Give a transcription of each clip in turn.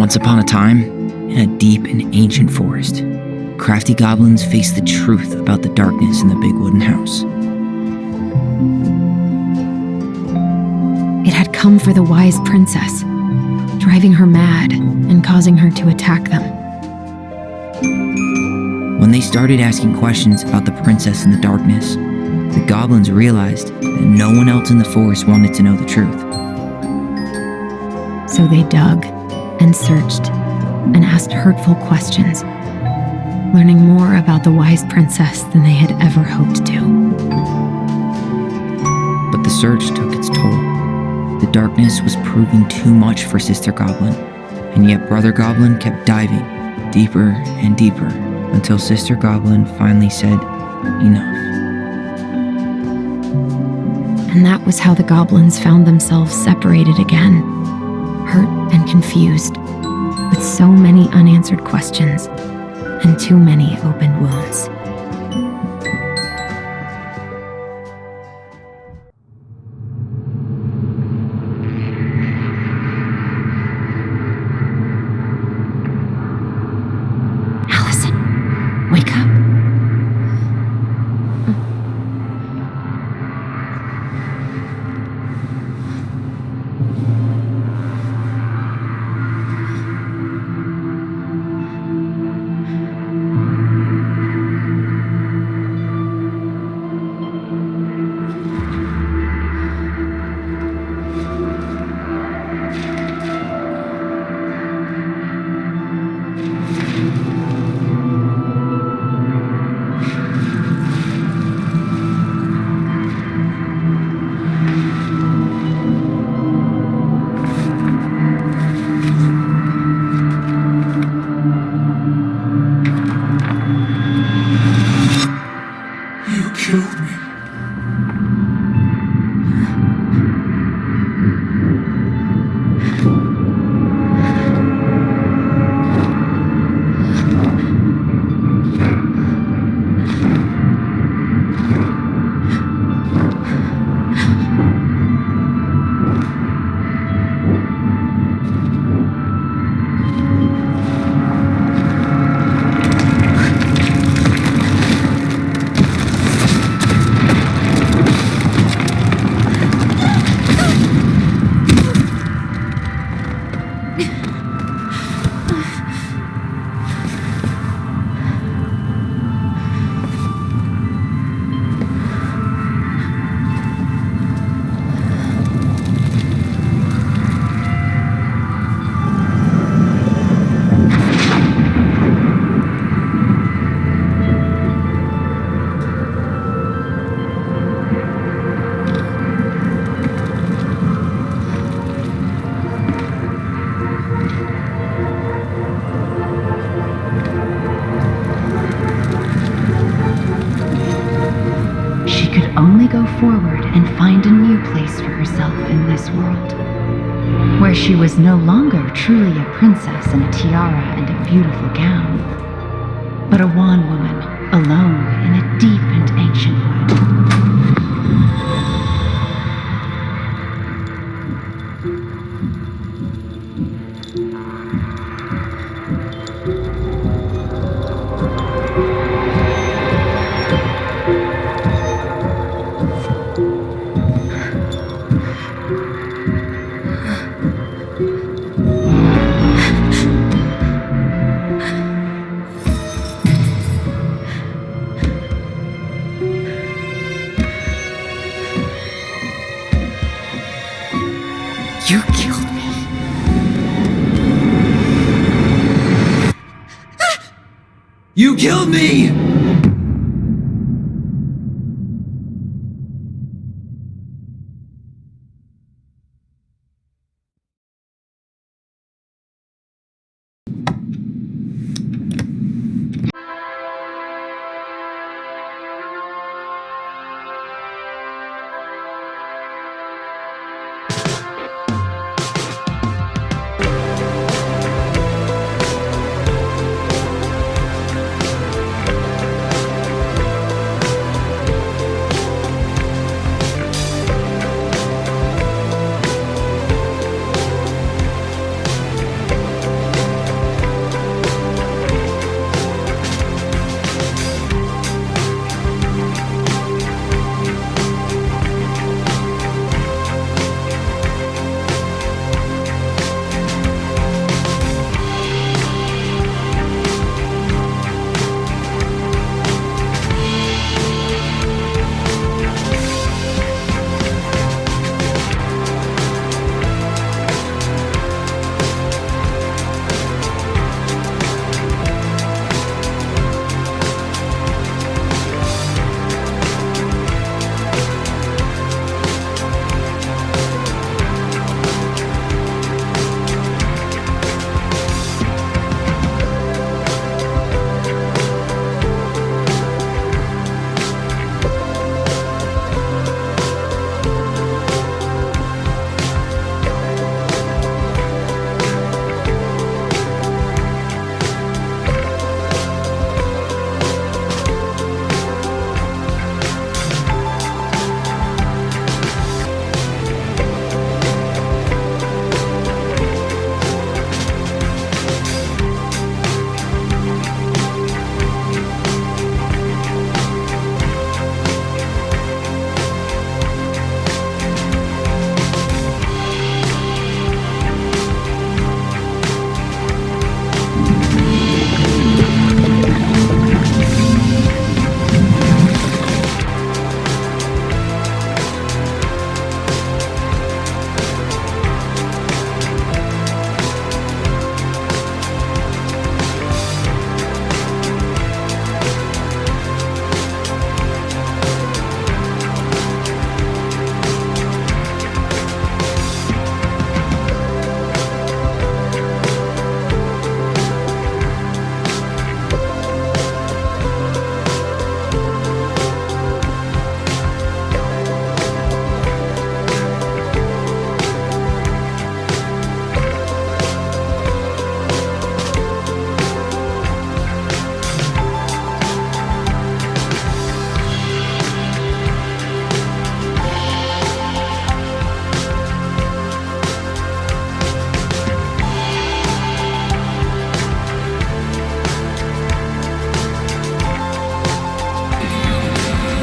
Once upon a time, in a deep and ancient forest, crafty goblins faced the truth about the darkness in the big wooden house. It had come for the wise princess, driving her mad and causing her to attack them. When they started asking questions about the princess in the darkness, the goblins realized that no one else in the forest wanted to know the truth. So they dug and searched and asked hurtful questions, learning more about the wise princess than they had ever hoped to. But the search took its toll. The darkness was proving too much for Sister Goblin, and yet Brother Goblin kept diving deeper and deeper until Sister Goblin finally said, enough. And that was how the goblins found themselves separated again, hurt and confused, with so many unanswered questions and too many open wounds. Alyson, wake up. Only go forward and find a new place for herself in this world, where she was no longer truly a princess in a tiara and a beautiful gown, but a wan woman alone in a deep and ancient wood. You killed me. You killed me!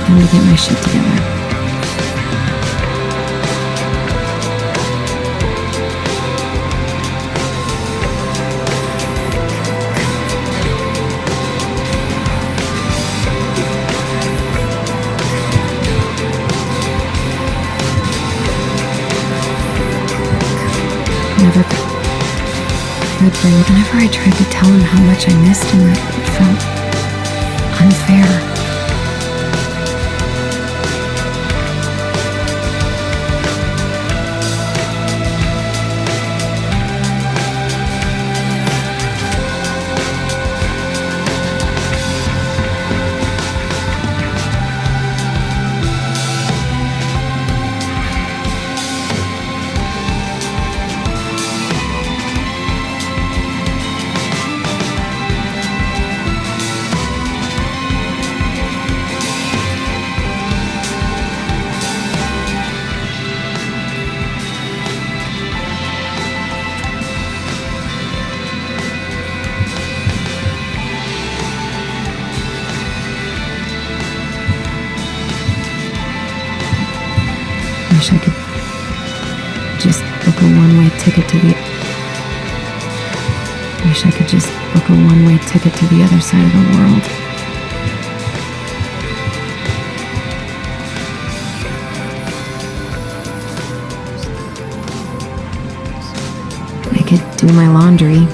Time to get my shit together. Whenever I tried to tell him how much I missed him, it felt unfair. Wish I could just book a one-way ticket to the... Wish I could just book a one-way ticket to the other side of the world. I could do my laundry.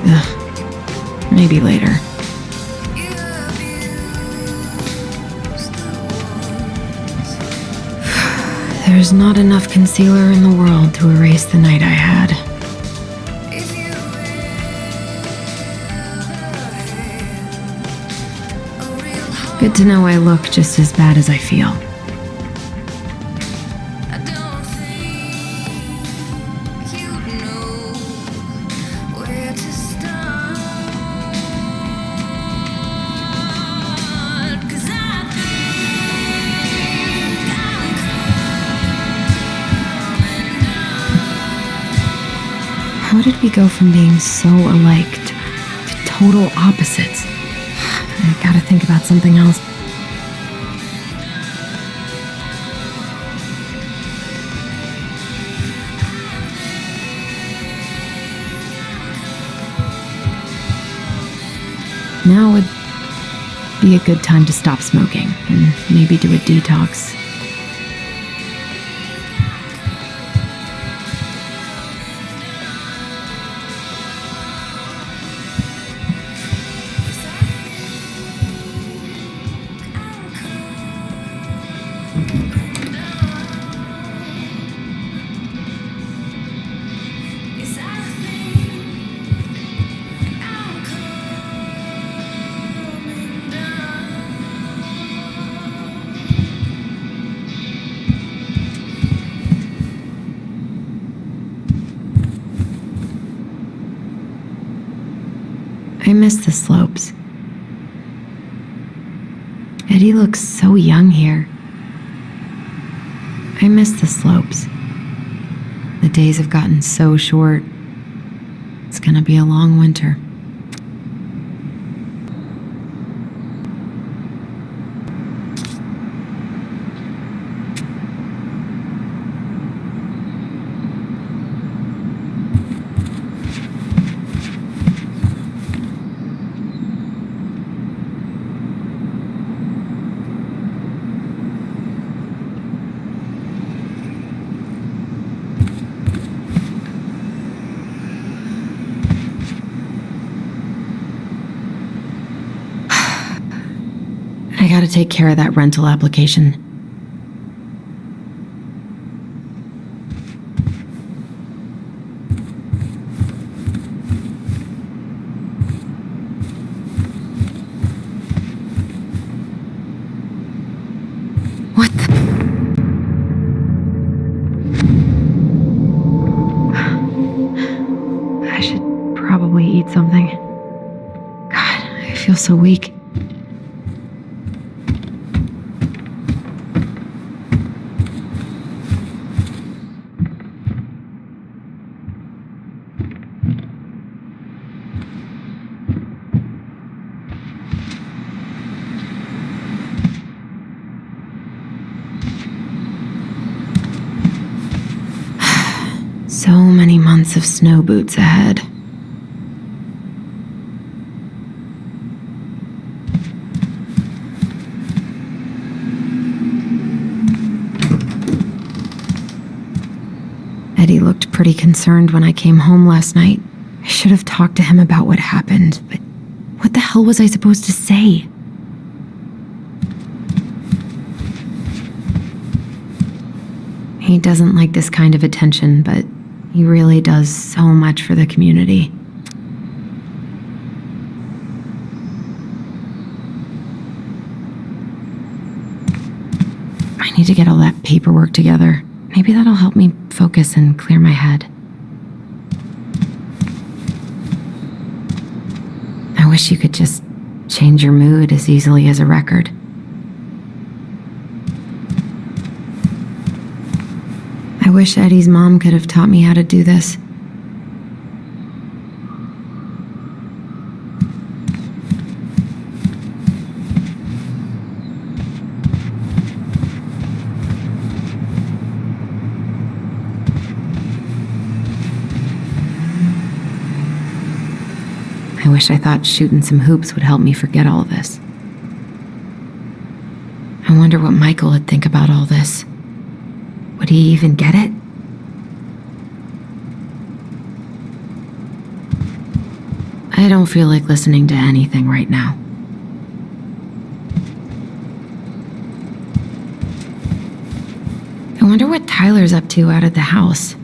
Ugh, maybe later. There's not enough concealer in the world to erase the night I had. Good to know I look just as bad as I feel. How did we go from being so alike to total opposites? I gotta think about something else. Now would be a good time to stop smoking and maybe do a detox. I miss the slopes. Eddie looks so young here. I miss the slopes. The days have gotten so short. It's gonna be a long winter. I gotta take care of that rental application. What the? I should probably eat something. God, I feel so weak. So many months of snow boots ahead. Eddie looked pretty concerned when I came home last night. I should have talked to him about what happened, but what the hell was I supposed to say? He doesn't like this kind of attention, but he really does so much for the community. I need to get all that paperwork together. Maybe that'll help me focus and clear my head. I wish you could just change your mood as easily as a record. I wish Eddie's mom could have taught me how to do this. I wish I thought shooting some hoops would help me forget all this. I wonder what Michael would think about all this. Would he even get it? I don't feel like listening to anything right now. I wonder what Tyler's up to out at the house.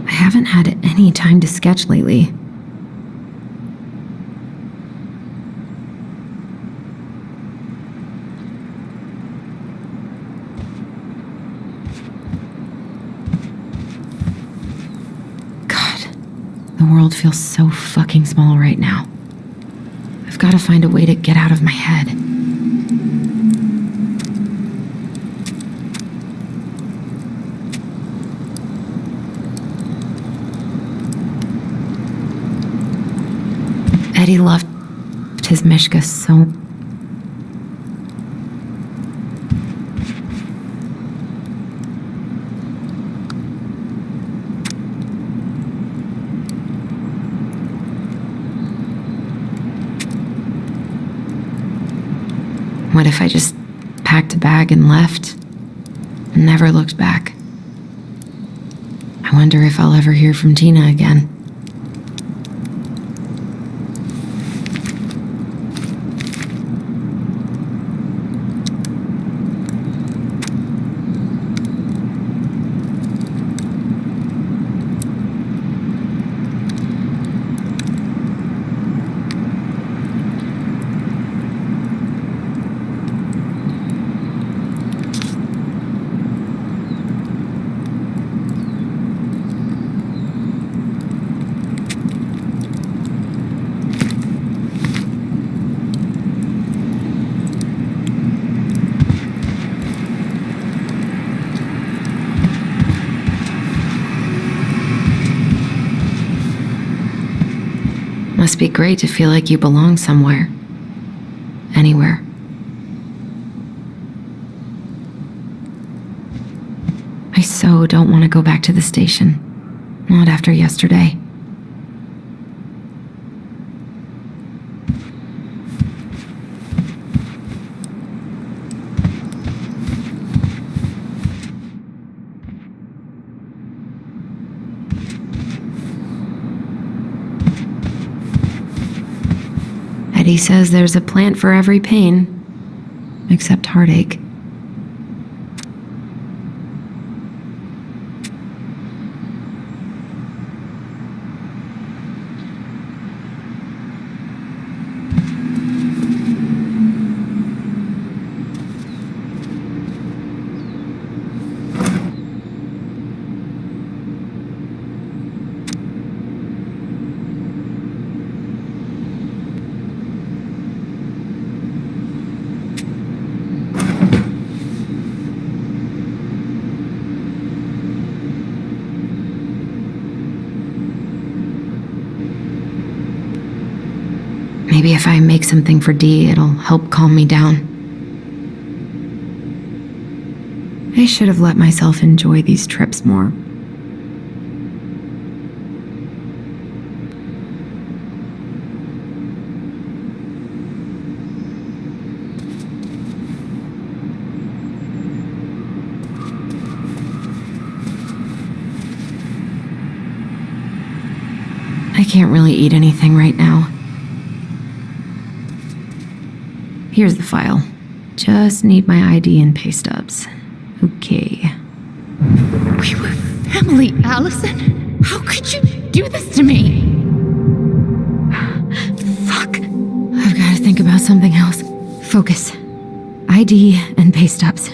I haven't had any time to sketch lately. God, the world feels so fucking small right now. I've got to find a way to get out of my head. Eddie loved his Mishka so. What if I just packed a bag and left and never looked back? I wonder if I'll ever hear from Tina again. Must be great to feel like you belong somewhere. Anywhere. I so don't want to go back to the station. Not after yesterday. Eddie says there's a plant for every pain, except heartache. Maybe if I make something for Dee, it'll help calm me down. I should have let myself enjoy these trips more. I can't really eat anything right now. Here's the file. Just need my ID and pay stubs. Okay. We were family, Alyson. How could you do this to me? Fuck. I've got to think about something else. Focus. ID and pay stubs.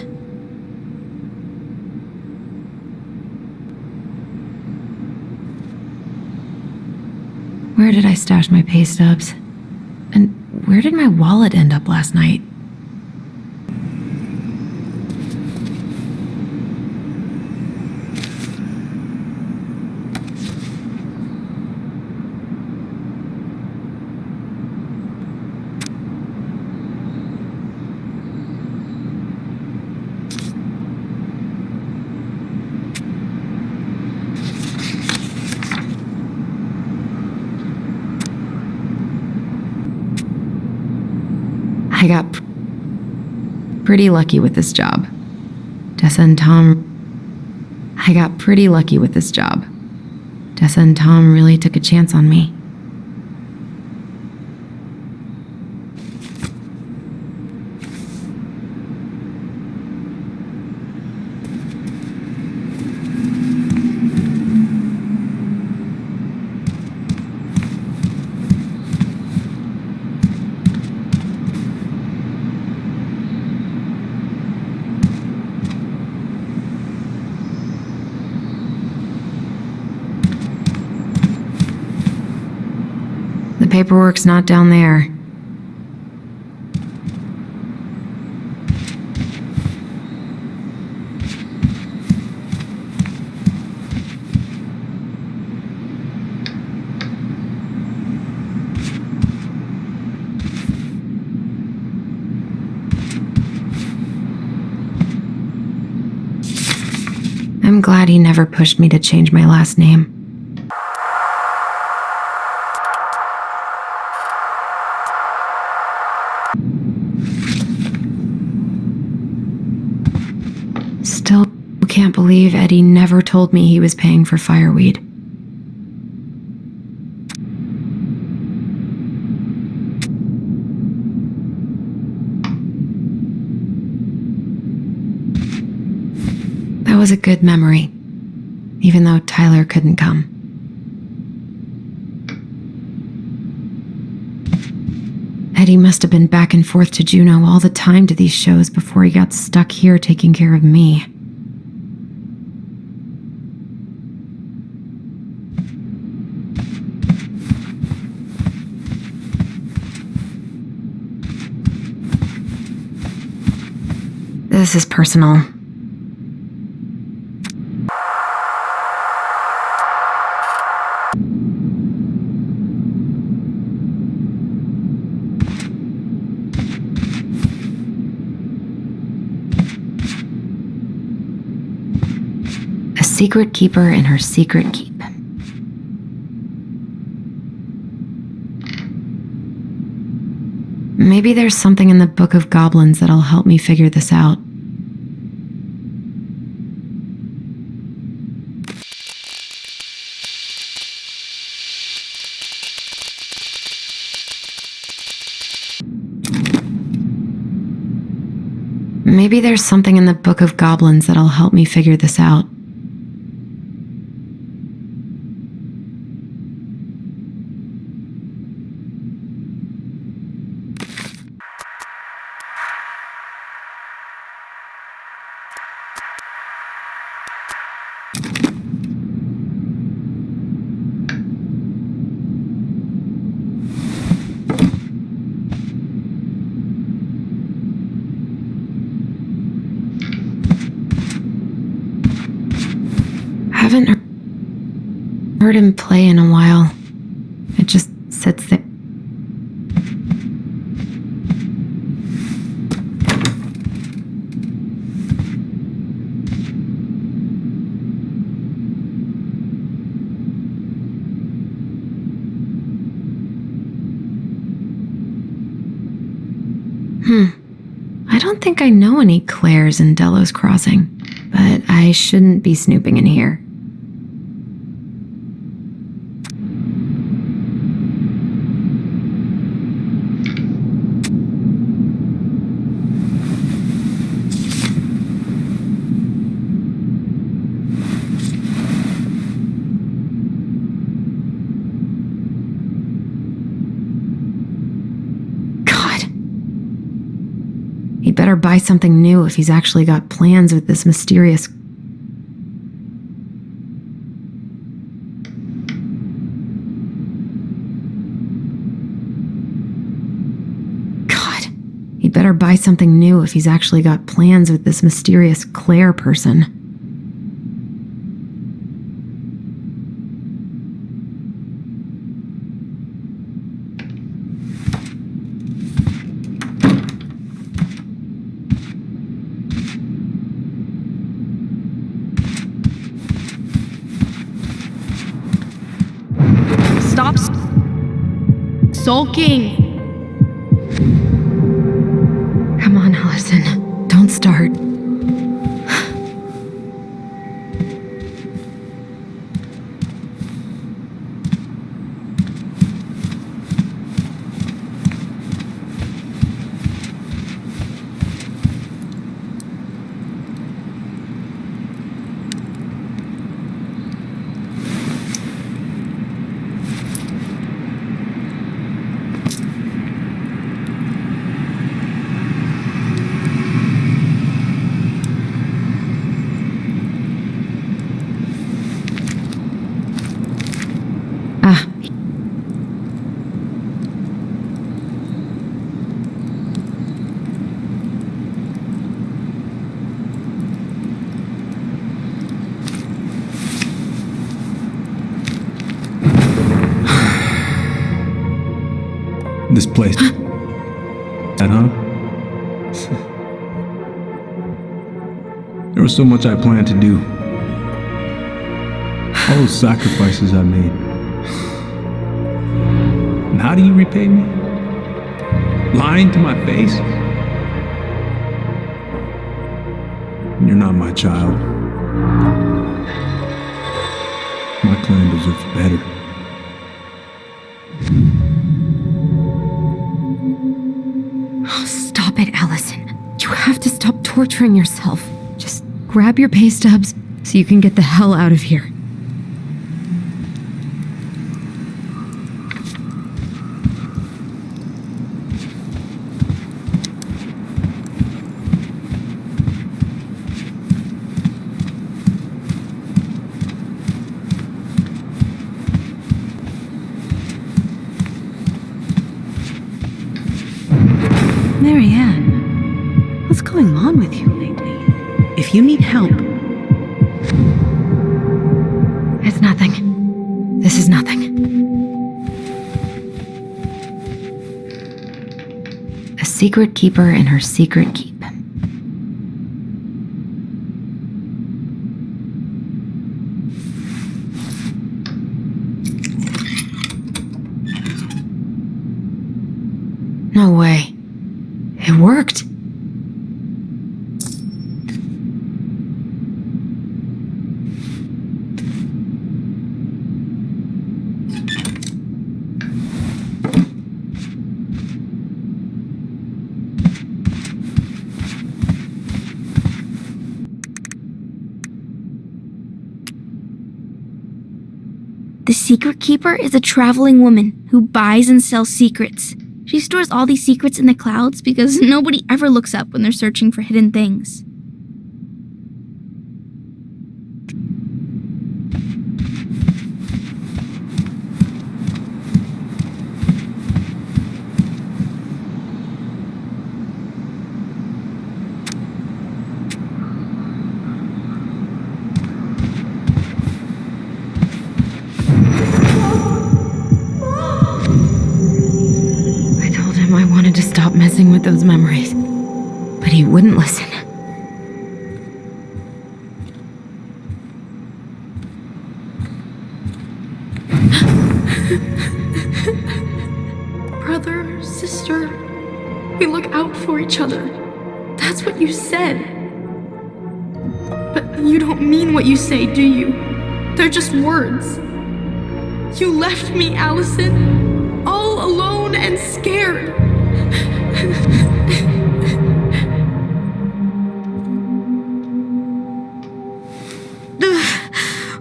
Where did I stash my pay stubs? And where did my wallet end up last night? I got pretty lucky with this job. Tessa and Tom really took a chance on me. The paperwork's not down there. I'm glad he never pushed me to change my last name. Still can't believe Eddie never told me he was paying for fireweed. That was a good memory, even though Tyler couldn't come. Eddie must have been back and forth to Juneau all the time to these shows before he got stuck here taking care of me. This is personal. A secret keeper in her secret keep. Maybe there's something in the Book of Goblins that'll help me figure this out. Maybe there's something in the Book of Goblins that'll help me figure this out. Haven't heard him play in a while. It just sits there. I don't think I know any Claires in Delos Crossing, but I shouldn't be snooping in here. He'd better buy something new if he's actually got plans with this mysterious... God. He'd better buy something new if he's actually got plans with this mysterious Claire person. Stop sulking! Come on, Alyson. Don't start. This place. That, huh? There was so much I planned to do. All those sacrifices I made. And how do you repay me? Lying to my face? You're not my child. My clan deserves better. Stop it, Alyson. You have to stop torturing yourself. Just grab your pay stubs so you can get the hell out of here. Marianne, what's going on with you lately? If you need help... It's nothing. This is nothing. A secret keeper and her secret keep. No way. It worked. The Secret Keeper is a traveling woman who buys and sells secrets. She stores all these secrets in the clouds because nobody ever looks up when they're searching for hidden things. I wanted to stop messing with those memories, but he wouldn't listen. Brother, sister, We look out for each other. That's what you said. But you don't mean what you say, do you? They're just words. You left me, Alyson, all alone and scared.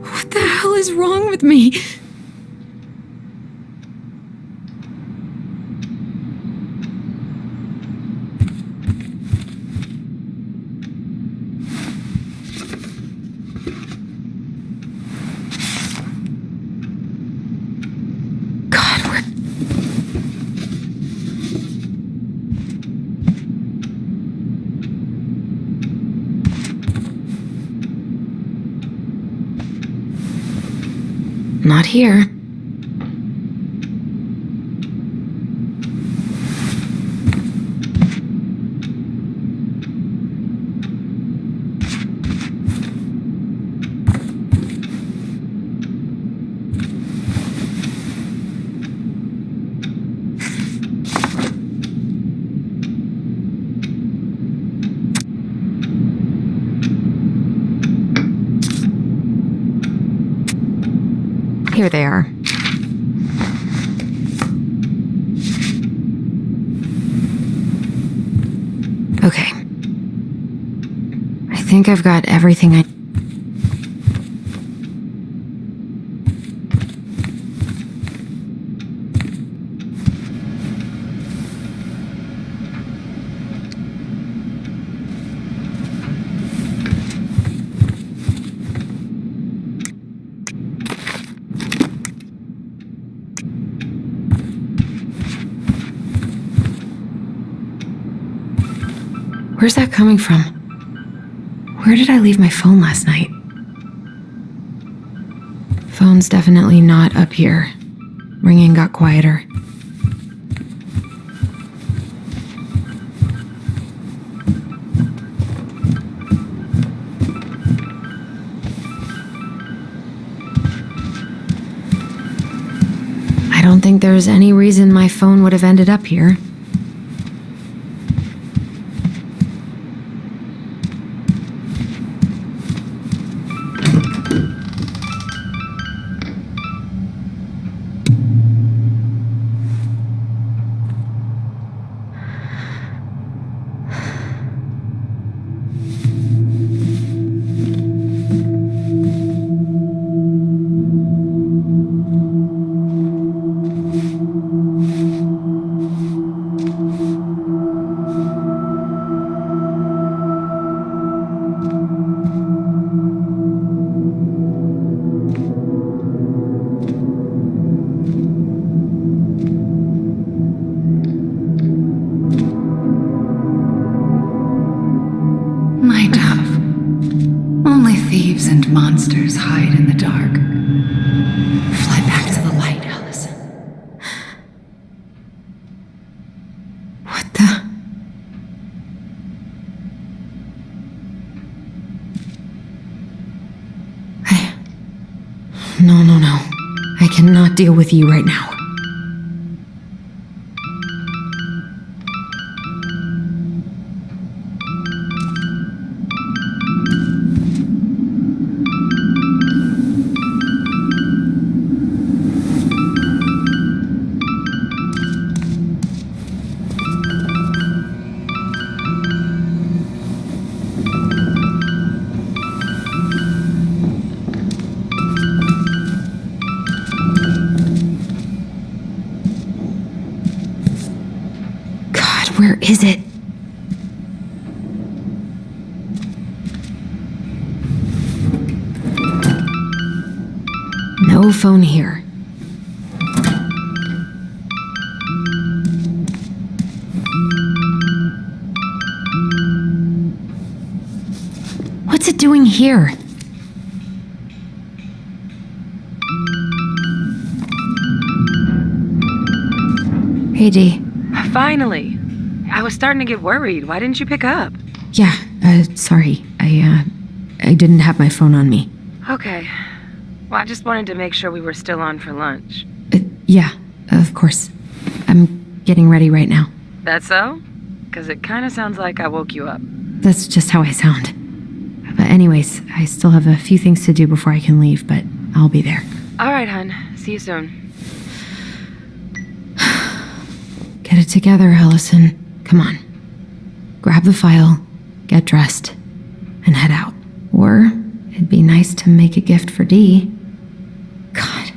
What the hell is wrong with me? Not here. Here they are. Okay. I think I've got everything I... Where's that coming from? Where did I leave my phone last night? Phone's definitely not up here. Ringing got quieter. I don't think there's any reason my phone would have ended up here. My dove. Only thieves and monsters hide in the dark. Fly back to the light, Alyson. What the? No. I cannot deal with you right now. Where is it? No phone here. What's it doing here? Hey, Dee. Finally. I was starting to get worried. Why didn't you pick up? Yeah, sorry. I didn't have my phone on me. Okay. Well, I just wanted to make sure we were still on for lunch. Yeah, of course. I'm getting ready right now. That so? Because it kind of sounds like I woke you up. That's just how I sound. But anyways, I still have a few things to do before I can leave, but I'll be there. All right, hun. See you soon. Get it together, Alyson. Come on. Grab the file, get dressed, and head out. Or it'd be nice to make a gift for Dee. God,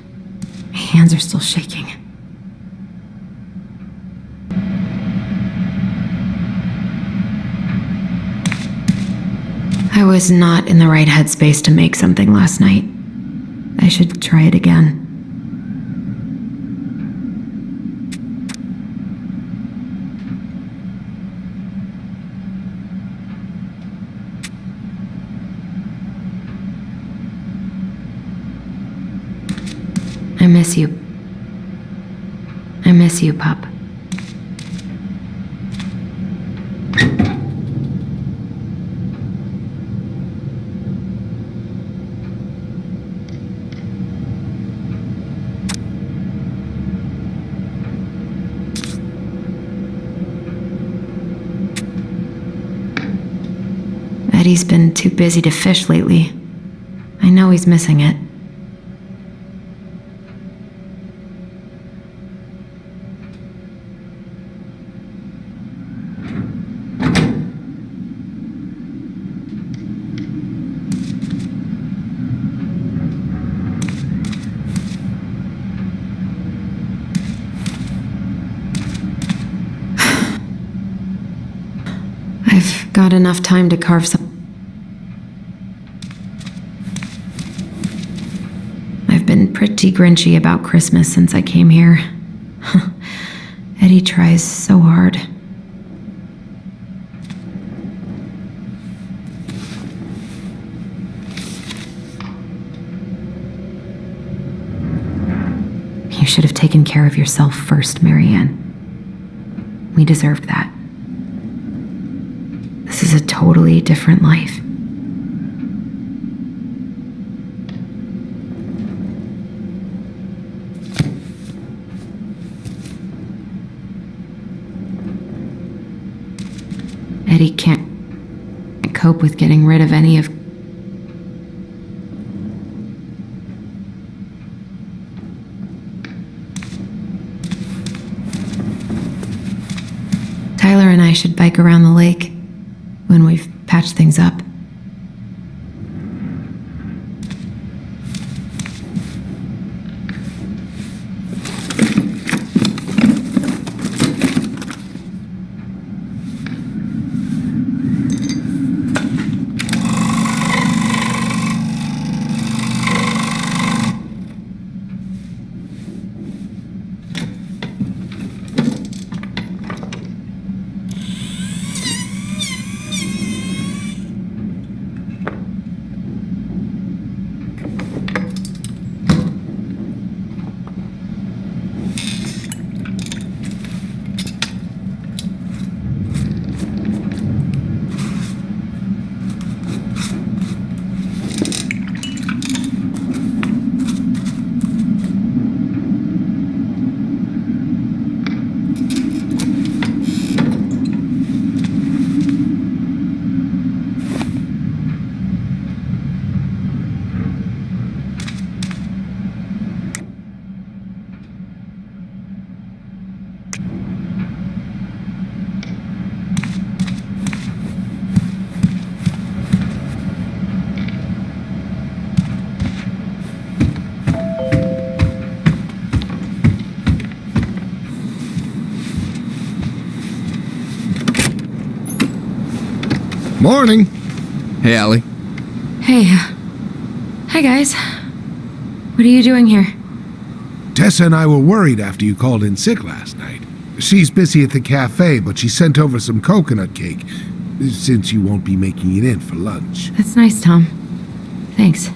my hands are still shaking. I was not in the right headspace to make something last night. I should try it again. I miss you. I miss you, pup. Eddie's been too busy to fish lately. I know he's missing it. I've got enough time to carve some. I've been pretty grinchy about Christmas since I came here. Eddie tries so hard. You should have taken care of yourself first, Marianne. We deserved that. This is a totally different life. Eddie can't cope with getting rid of any of... Tyler and I should bike around the lake when we've patched things up. Morning. Hey, Allie. Hey. Hi, guys. What are you doing here? Tessa and I were worried after you called in sick last night. She's busy at the cafe, but she sent over some coconut cake, since you won't be making it in for lunch. That's nice, Tom. Thanks.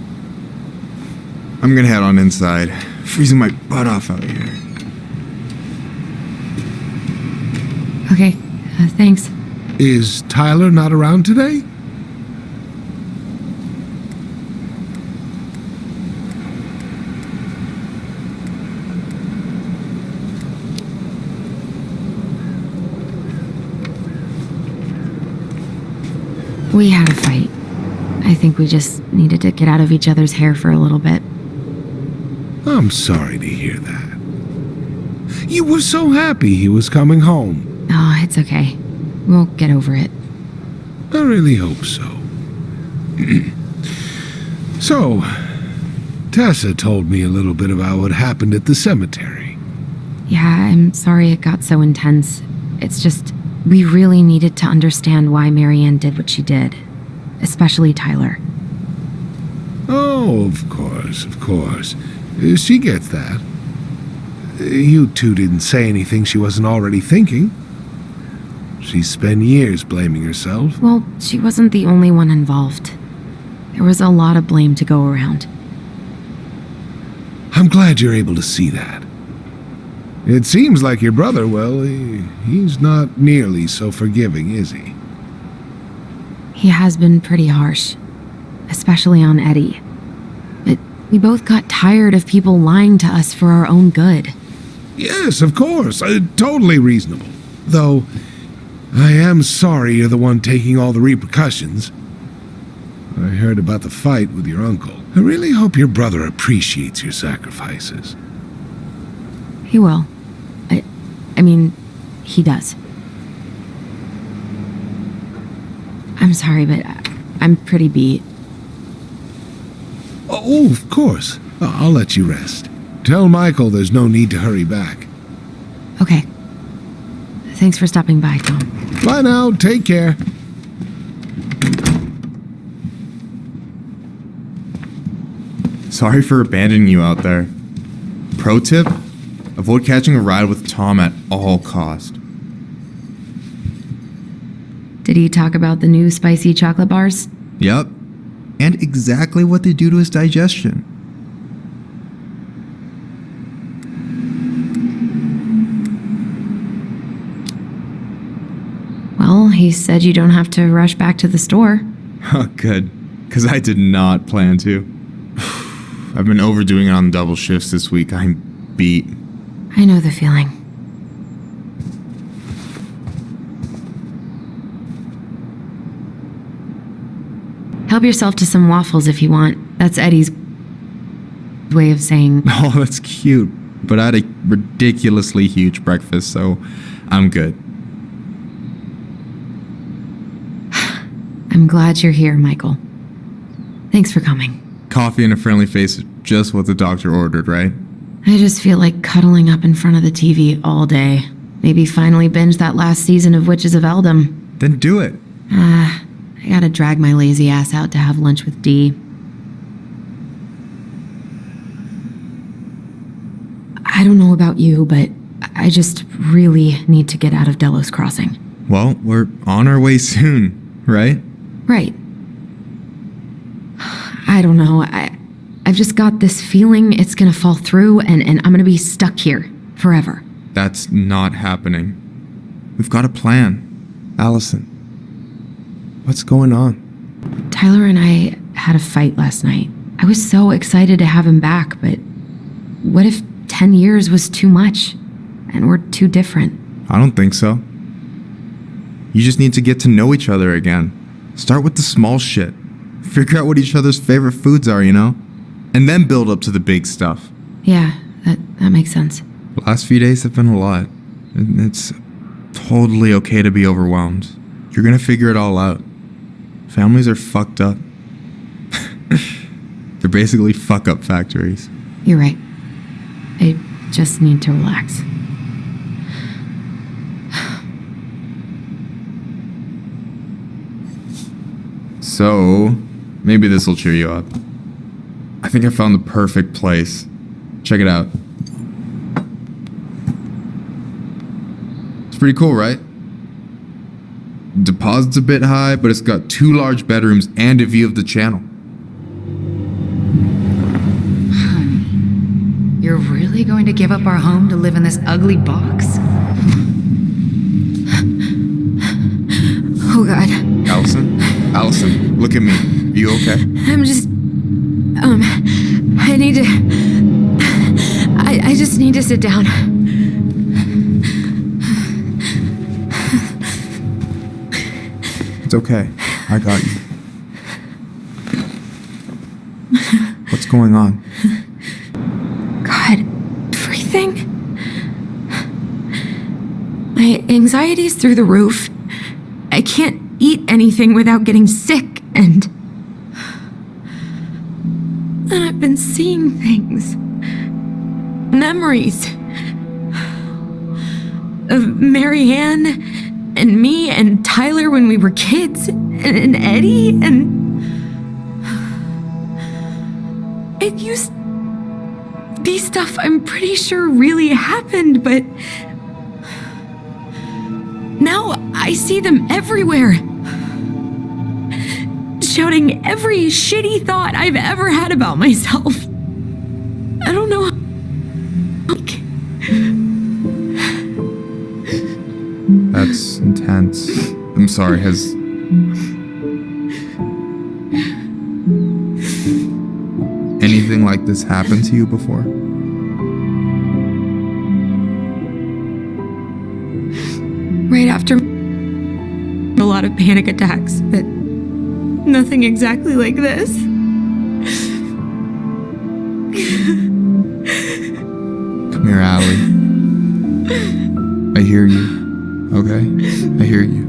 I'm gonna head on inside. Freezing my butt off out here. Okay, thanks. Is Tyler not around today? We had a fight. I think we just needed to get out of each other's hair for a little bit. I'm sorry to hear that. You were so happy he was coming home. Oh, it's okay. We'll get over it. I really hope so. So, Tessa told me a little bit about what happened at the cemetery. Yeah, I'm sorry it got so intense. It's just, we really needed to understand why Marianne did what she did. Especially Tyler. Oh, of course, of course. She gets that. You two didn't say anything she wasn't already thinking. She spent years blaming herself. Well, she wasn't the only one involved. There was a lot of blame to go around. I'm glad you're able to see that. It seems like your brother, well, he's not nearly so forgiving, is he? He has been pretty harsh. Especially on Eddie. But we both got tired of people lying to us for our own good. Yes, of course. Totally reasonable. Though, I am sorry you're the one taking all the repercussions. I heard about the fight with your uncle. I really hope your brother appreciates your sacrifices. He will. I mean, he does. I'm sorry, but I'm pretty beat. Oh, of course. I'll let you rest. Tell Michael there's no need to hurry back. Okay. Thanks for stopping by, Tom. Bye now. Take care. Sorry for abandoning you out there. Pro tip? Avoid catching a ride with Tom at all cost. Did he talk about the new spicy chocolate bars? Yep. And exactly what they do to his digestion. Well, he said you don't have to rush back to the store. Oh, good. Because I did not plan to. I've been overdoing it on double shifts this week. I'm beat. I know the feeling. Help yourself to some waffles if you want. That's Eddie's way of saying... Oh, that's cute. But I had a ridiculously huge breakfast, so I'm good. I'm glad you're here, Michael. Thanks for coming. Coffee and a friendly face is just what the doctor ordered, right? I just feel like cuddling up in front of the TV all day. Maybe finally binge that last season of Witches of Eldom. Then do it. I gotta drag my lazy ass out to have lunch with Dee. I don't know about you, but I just really need to get out of Delos Crossing. Well, we're on our way soon, right? Right. I don't know. I've just got this feeling it's gonna fall through and I'm gonna be stuck here forever. That's not happening. We've got a plan. Alyson, what's going on? Tyler and I had a fight last night. I was so excited to have him back, but what if 10 years was too much and we're too different? I don't think so. You just need to get to know each other again. Start with the small shit. Figure out what each other's favorite foods are, you know? And then build up to the big stuff. Yeah, that makes sense. The last few days have been a lot. It's totally okay to be overwhelmed. You're gonna figure it all out. Families are fucked up. They're basically fuck-up factories. You're right. I just need to relax. So, maybe this will cheer you up. I think I found the perfect place. Check it out. It's pretty cool, right? Deposit's a bit high, but it's got 2 large bedrooms and a view of the channel. Honey, you're really going to give up our home to live in this ugly box? Oh God. Alyson, look at me. You okay? I'm just... I need to... I just need to sit down. It's okay. I got you. What's going on? God, everything? My anxiety's through the roof. I can't eat anything without getting sick, and then I've been seeing things. Memories of Marianne and me and Tyler when we were kids, and Eddie, and it used to be stuff I'm pretty sure really happened, but now I see them everywhere. Shouting every shitty thought I've ever had about myself. I don't know. That's intense. I'm sorry, has anything like this happened to you before? Right after a lot of panic attacks, but nothing exactly like this. Come here, Allie. I hear you. Okay? I hear you.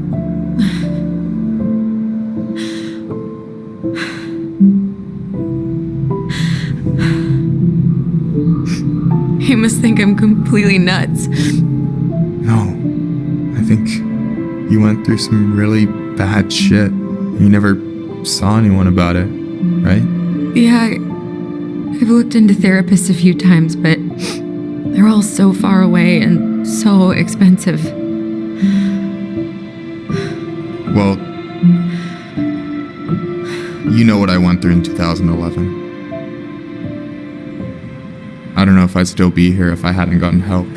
You must think I'm completely nuts. No. I think you went through some really bad shit. You never saw anyone about it, right? Yeah, I've looked into therapists a few times, but they're all so far away and so expensive. Well, you know what I went through in 2011. I don't know if I'd still be here if I hadn't gotten help.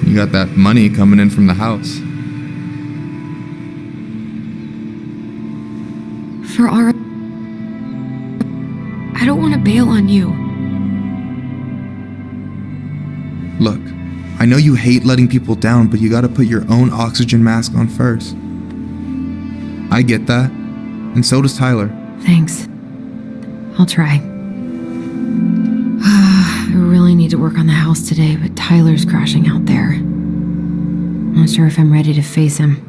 You got that money coming in from the house. For our... I don't want to bail on you. Look, I know you hate letting people down, but you gotta put your own oxygen mask on first. I get that, and so does Tyler. Thanks. I'll try. I really need to work on the house today, but Tyler's crashing out there. Not sure if I'm ready to face him.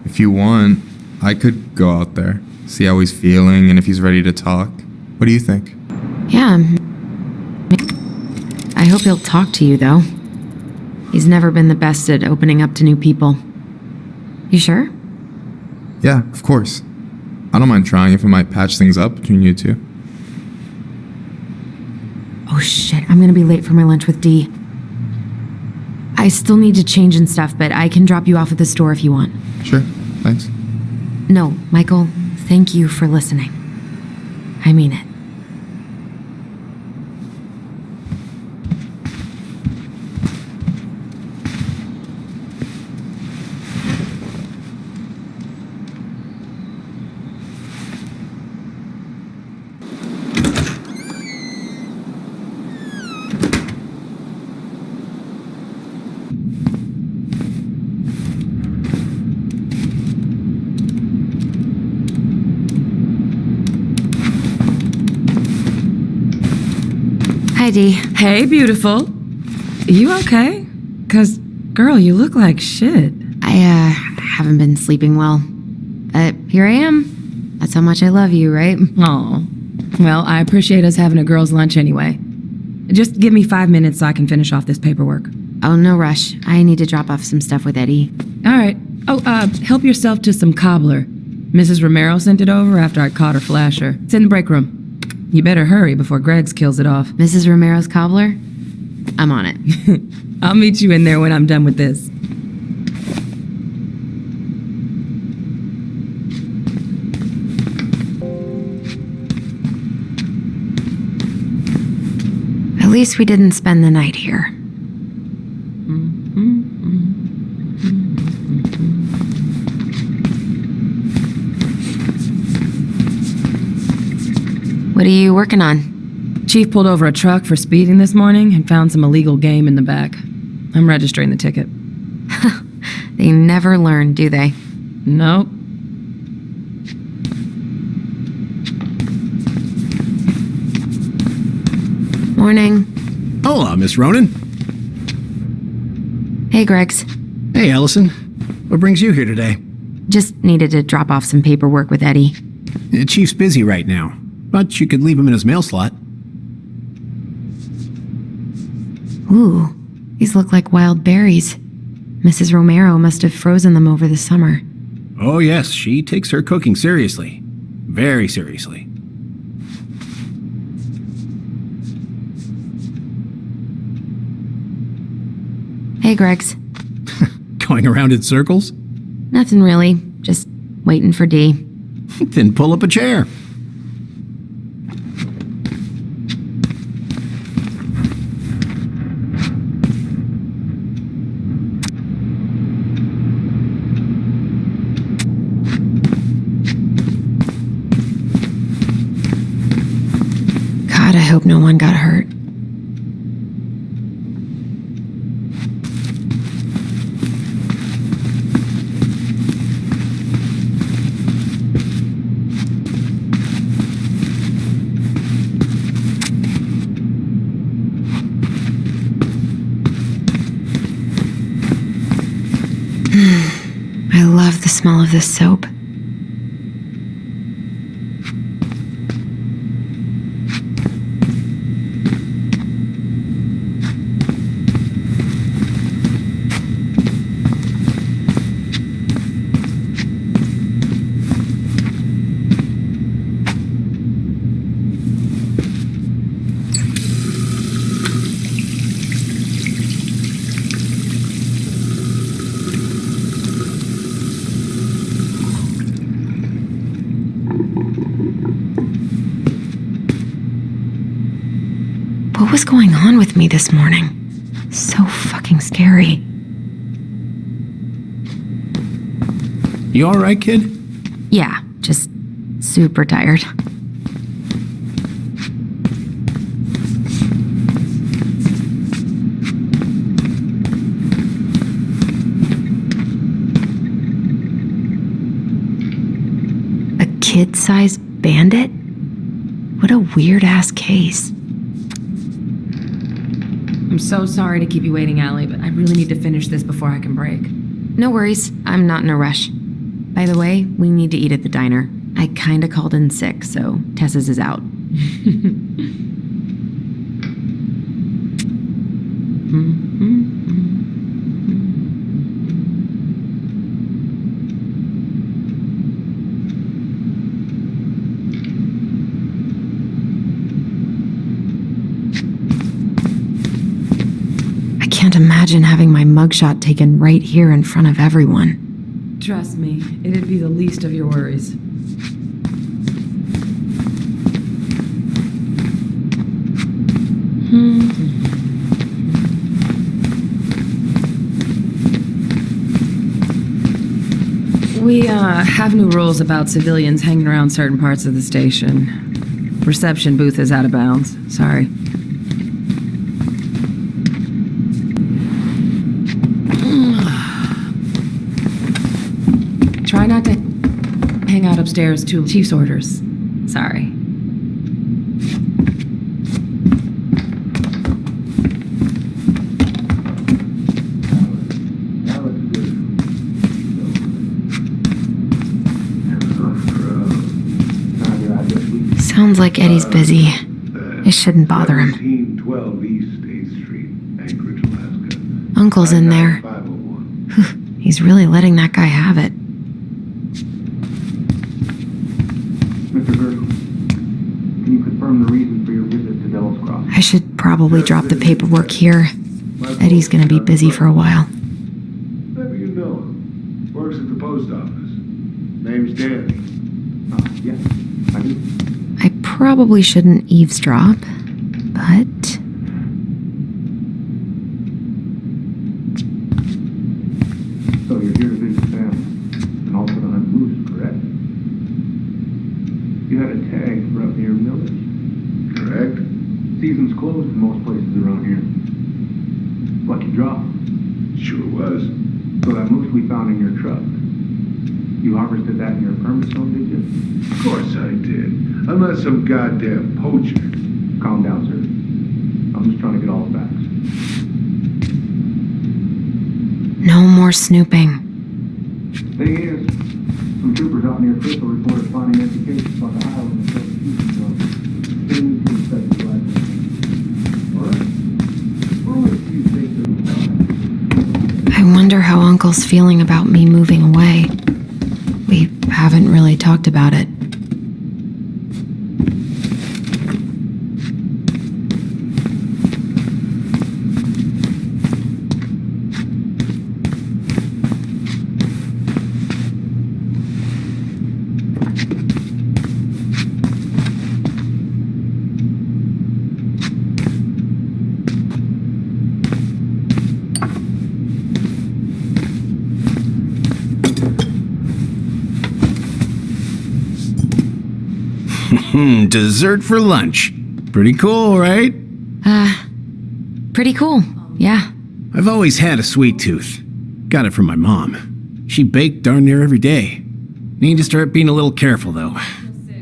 If you want, I could go out there, see how he's feeling, and if he's ready to talk. What do you think? Yeah. I hope he'll talk to you, though. He's never been the best at opening up to new people. You sure? Yeah, of course. I don't mind trying if it might patch things up between you two. Oh shit, I'm gonna be late for my lunch with Dee. I still need to change and stuff, but I can drop you off at the store if you want. Sure, thanks. No, Michael, thank you for listening. I mean it. Hi, Dee. Hey, beautiful. You okay? 'Cause, girl, you look like shit. I haven't been sleeping well. But here I am. That's how much I love you, right? Aw. Well, I appreciate us having a girls' lunch anyway. Just give me 5 minutes so I can finish off this paperwork. Oh, no rush. I need to drop off some stuff with Eddie. All right. Oh, help yourself to some cobbler. Mrs. Romero sent it over after I caught her flasher. It's in the break room. You better hurry before Greggs kills it off. Mrs. Romero's cobbler? I'm on it. I'll meet you in there when I'm done with this. At least we didn't spend the night here. What are you working on? Chief pulled over a truck for speeding this morning and found some illegal game in the back. I'm registering the ticket. They never learn, do they? Nope. Morning. Hola, Miss Ronan. Hey, Greggs. Hey, Alyson. What brings you here today? Just needed to drop off some paperwork with Eddie. The Chief's busy right now, but you could leave him in his mail slot. Ooh, these look like wild berries. Mrs. Romero must have frozen them over the summer. Oh yes, she takes her cooking seriously. Very seriously. Hey, Greggs. Going around in circles? Nothing really. Just waiting for Dee. Then pull up a chair. God, I hope no one got hurt. I love the smell of this soap. What was going on with me this morning? So fucking scary. You alright, kid? Yeah, just super tired. A kid-sized bandit? What a weird-ass case. I'm so sorry to keep you waiting, Allie, but I really need to finish this before I can break. No worries, I'm not in a rush. By the way, we need to eat at the diner. I kinda called in sick, so Tessa's is out. I can't imagine having my mugshot taken right here in front of everyone. Trust me, it'd be the least of your worries. We have new rules about civilians hanging around certain parts of the station. Reception booth is out of bounds. Sorry. Try not to hang out upstairs too. Chief's orders. Sorry. Sounds like Eddie's busy. I shouldn't bother him. 1712 East 8th Street, Anchorage, Alaska. Uncle's in there. 501. He's really letting that guy have it. Mr. Gershel, can you confirm the reason for your visit to Devil's Cross? I should probably drop the paperwork here. Eddie's gonna be busy for a while. Maybe you know him. Works at the post office. Name's Danny. Yes, I do. I probably shouldn't eavesdrop, but... So you're here to visit family, and also to hunt moose, correct? You had a tag for up near Millage? Correct. Season's closed in most places around here. Lucky draw. Sure was. So that moose we found in your truck, you harvested that in your permit zone, did you? Of course I did. I'm not some goddamn poacher. Calm down, sir. I'm just trying to get all the facts. No more snooping. Thing is, some troopers out near Crystal reported finding indications on the island and substitution zone. They need to inspect the right. Alright? Where would you think I wonder how Uncle's feeling about me moving away. We haven't really talked about it. Dessert for lunch. Pretty cool, right? Pretty cool, yeah. I've always had a sweet tooth. Got it from my mom. She baked darn near every day. Need to start being a little careful, though.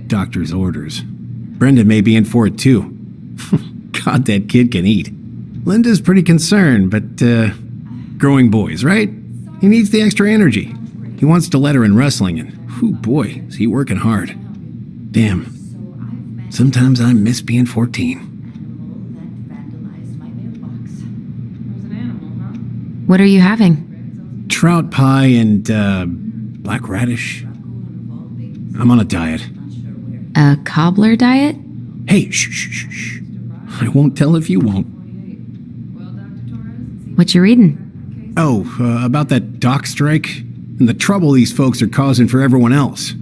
Doctor's orders. Brenda may be in for it, too. God, that kid can eat. Linda's pretty concerned, but, growing boys, right? He needs the extra energy. He wants to let her in wrestling, and, whew, boy, is he working hard. Damn. Sometimes I miss being 14. What are you having? Trout pie and, black radish. I'm on a diet. A cobbler diet? Hey, shh. I won't tell if you won't. What you reading? Oh, about that dock strike and the trouble these folks are causing for everyone else.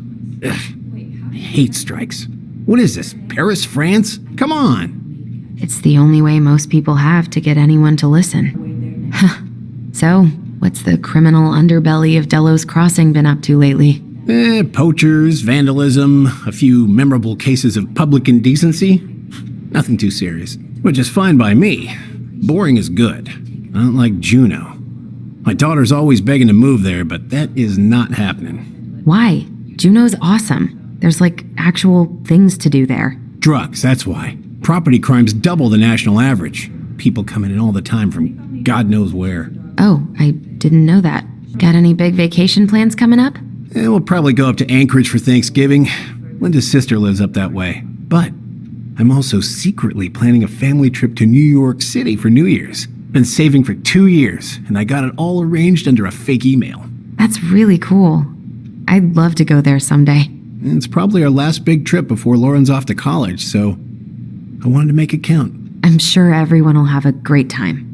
Ugh, I hate strikes. What is this, Paris, France? Come on. It's the only way most people have to get anyone to listen. So, what's the criminal underbelly of Delos Crossing been up to lately? Poachers, vandalism, a few memorable cases of public indecency. Nothing too serious, which is fine by me. Boring is good. Not like Juneau. My daughter's always begging to move there, but that is not happening. Why? Juneau's awesome. There's like actual things to do there. Drugs, that's why. Property crime's double the national average. People coming in all the time from God knows where. Oh, I didn't know that. Got any big vacation plans coming up? We'll probably go up to Anchorage for Thanksgiving. Linda's sister lives up that way. But I'm also secretly planning a family trip to New York City for New Year's. Been saving for 2 years, and I got it all arranged under a fake email. That's really cool. I'd love to go there someday. It's probably our last big trip before Lauren's off to college, so I wanted to make it count. I'm sure everyone will have a great time.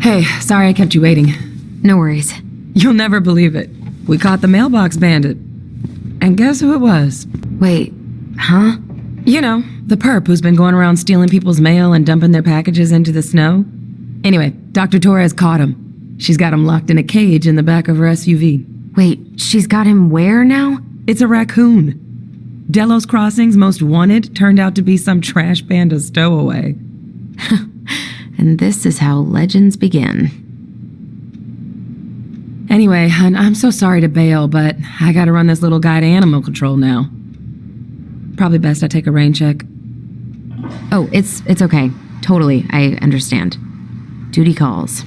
Hey, sorry I kept you waiting. No worries. You'll never believe it. We caught the mailbox bandit. And guess who it was? Wait, huh? You know, the perp who's been going around stealing people's mail and dumping their packages into the snow. Anyway, Dr. Torres caught him. She's got him locked in a cage in the back of her SUV. Wait, she's got him where now? It's a raccoon. Delos Crossing's most wanted turned out to be some trash panda stowaway. And this is how legends begin. Anyway, hun, I'm so sorry to bail, but I gotta run this little guy to animal control now. Probably best I take a rain check. Oh, it's okay. Totally, I understand. Duty calls.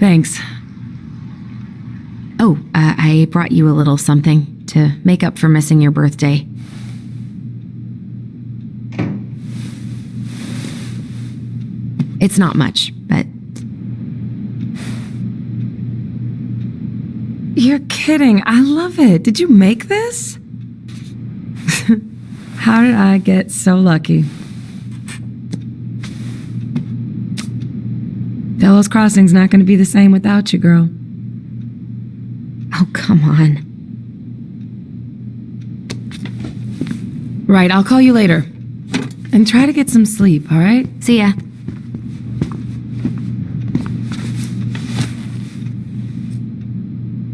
Thanks. Oh, I brought you a little something to make up for missing your birthday. It's not much, but... You're kidding. I love it. Did you make this? How did I get so lucky? Delos Crossing's not going to be the same without you, girl. Oh, come on. Right, I'll call you later. And try to get some sleep, all right? See ya.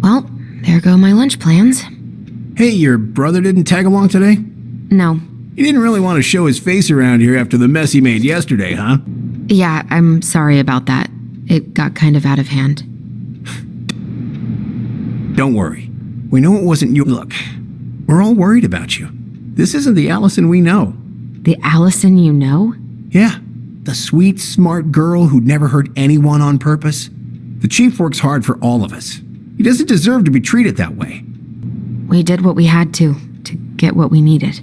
Well, there go my lunch plans. Hey, your brother didn't tag along today? No. He didn't really want to show his face around here after the mess he made yesterday, huh? Yeah, I'm sorry about that. It got kind of out of hand. Don't worry. We know it wasn't you. Look, we're all worried about you. This isn't the Alyson we know. The Alyson you know? Yeah, the sweet, smart girl who'd never hurt anyone on purpose. The chief works hard for all of us. He doesn't deserve to be treated that way. We did what we had to get what we needed.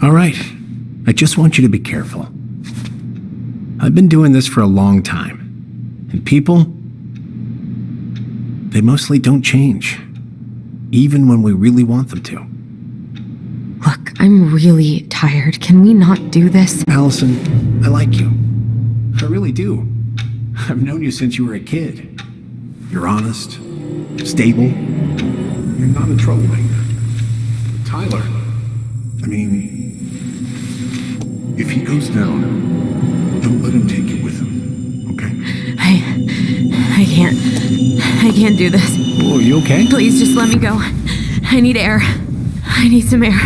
All right, I just want you to be careful. I've been doing this for a long time, and people, they mostly don't change, even when we really want them to. Look, I'm really tired. Can we not do this? Alyson, I like you. I really do. I've known you since you were a kid. You're honest, stable. You're not a troublemaker. Tyler, I mean, if he goes down, don't let him take you with him, okay? I can't do this. Oh, are you okay? Please just let me go. I need air. I need some air.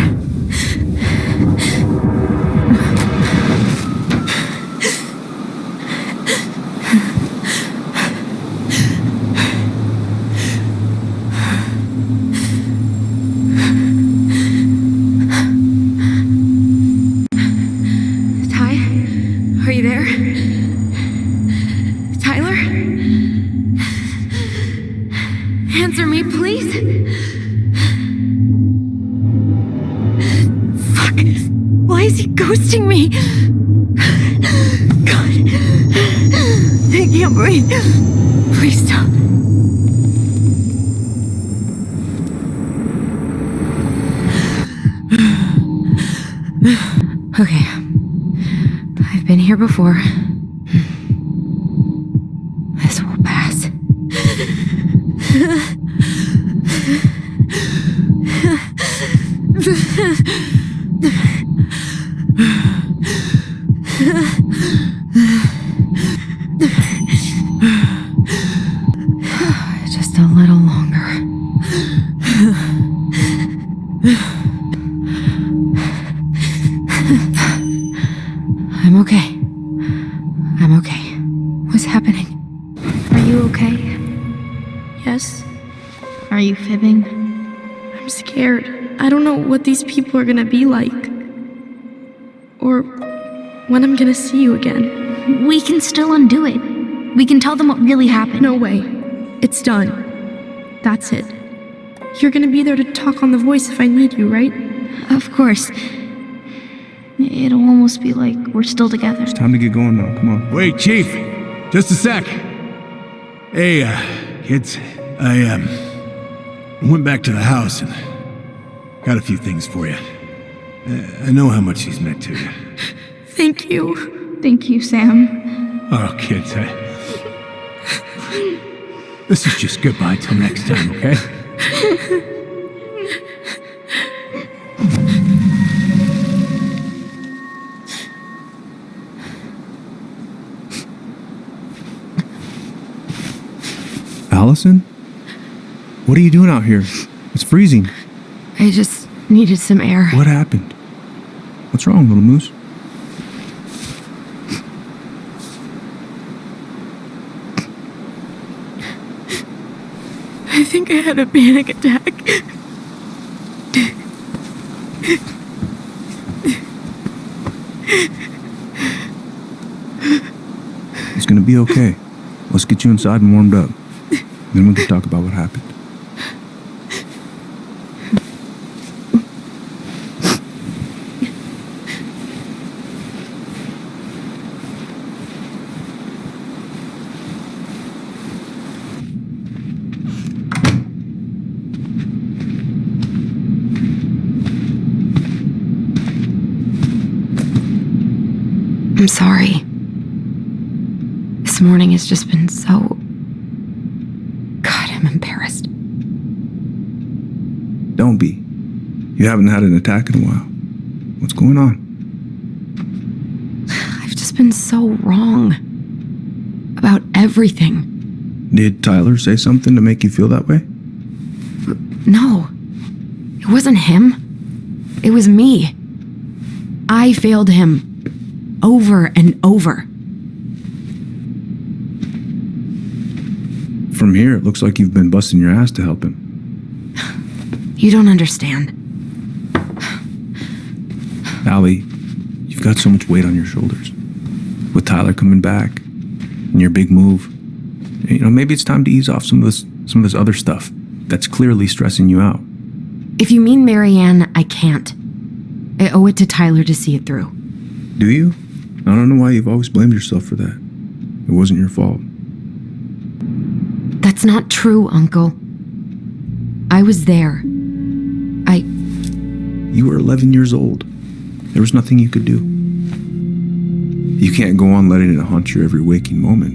Are you there? Tyler? Answer me, please. Fuck. Why is he ghosting me? God. I can't breathe. Please stop. Okay. I've been here before. This will pass. Just a little longer. I'm okay. I'm okay. What's happening? Are you okay? Yes? Are you fibbing? I'm scared. I don't know what these people are gonna be like. Or when I'm gonna see you again. We can still undo it. We can tell them what really happened. No way. It's done. That's it. You're gonna be there to talk on the voice if I need you, right? Of course. It'll almost be like we're still together. It's time to get going now. Come on. Wait, Chief. Just a sec. Hey, kids. I went back to the house and got a few things for you. I know how much these meant to you. Thank you. Thank you, Sam. Oh, kids, this is just goodbye till next time, okay? Alyson? What are you doing out here? It's freezing. I just needed some air. What happened? What's wrong, little moose? I think I had a panic attack. It's gonna be okay. Let's get you inside and warmed up. Then we can talk about what happened. I'm sorry. This morning has just been so... God, I'm embarrassed. Don't be. You haven't had an attack in a while. What's going on? I've just been so wrong. About everything. Did Tyler say something to make you feel that way? No. It wasn't him. It was me. I failed him. Over and over. From here, it looks like you've been busting your ass to help him. You don't understand. Allie, you've got so much weight on your shoulders. With Tyler coming back, and your big move, maybe it's time to ease off some of this other stuff that's clearly stressing you out. If you mean Marianne, I can't. I owe it to Tyler to see it through. Do you? I don't know why you've always blamed yourself for that. It wasn't your fault. That's not true, Uncle. I was there. You were 11 years old. There was nothing you could do. You can't go on letting it haunt your every waking moment.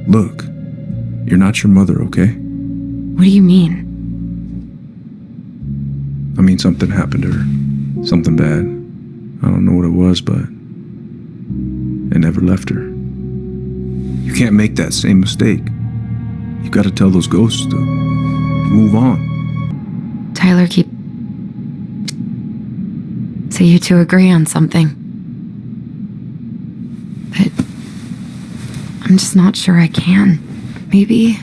Look, you're not your mother, okay? What do you mean? I mean, something happened to her. Something bad. I don't know what it was, but it never left her. You can't make that same mistake. You've got to tell those ghosts to move on. Tyler, So you two agree on something. But I'm just not sure I can. Maybe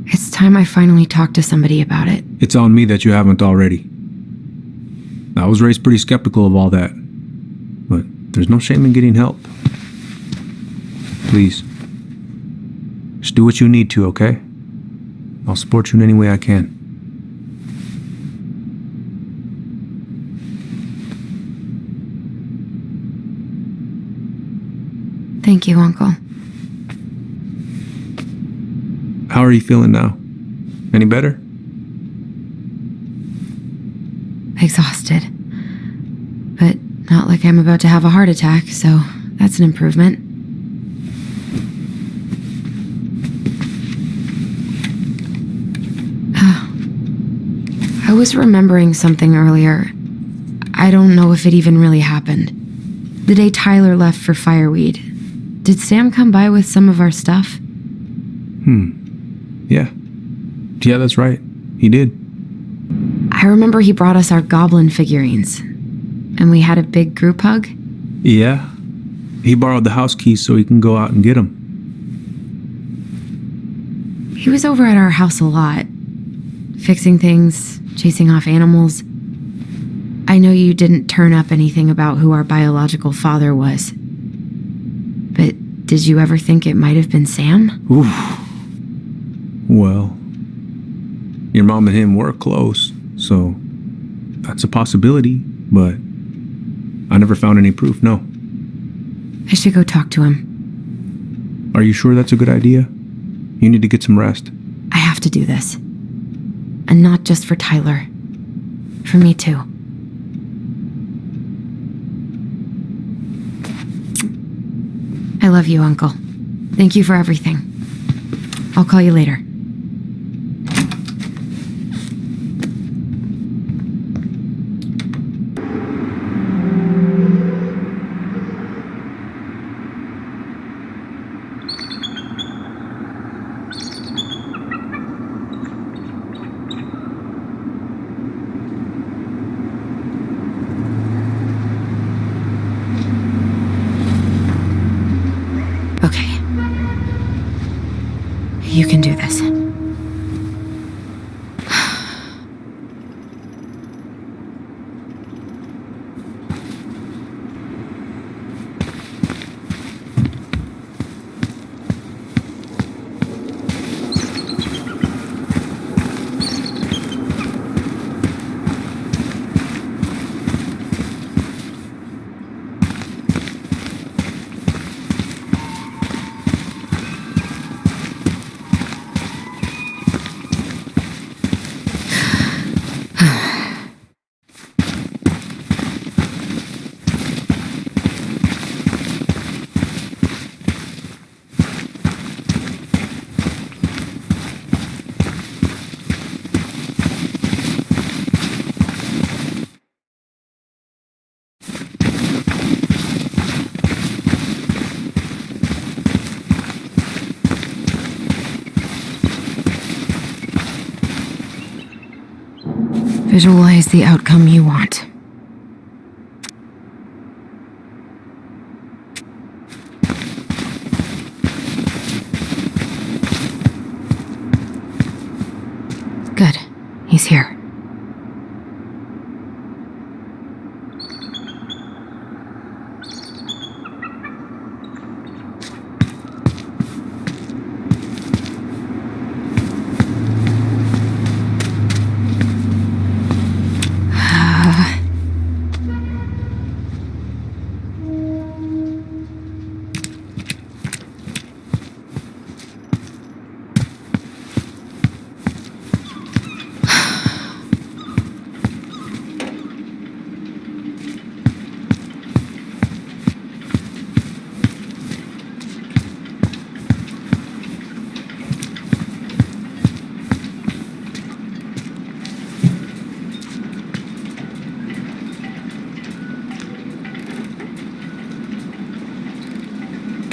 it's time I finally talk to somebody about it. It's on me that you haven't already. I was raised pretty skeptical of all that. But there's no shame in getting help. Please. Just do what you need to, okay? I'll support you in any way I can. Thank you, Uncle. How are you feeling now? Any better? Exhausted. But not like I'm about to have a heart attack, so that's an improvement. I was remembering something earlier. I don't know if it even really happened. The day Tyler left for Fireweed, did Sam come by with some of our stuff? Yeah. Yeah, that's right. He did. I remember he brought us our goblin figurines, and we had a big group hug. Yeah. He borrowed the house keys so he can go out and get them. He was over at our house a lot, fixing things, chasing off animals. I know you didn't turn up anything about who our biological father was. But did you ever think it might have been Sam? Oof. Well, your mom and him were close, so that's a possibility, but I never found any proof, no. I should go talk to him. Are you sure that's a good idea? You need to get some rest. I have to do this. And not just for Tyler. For me too. I love you, Uncle. Thank you for everything. I'll call you later. Okay. You can do this. Visualize the outcome you want. He's here.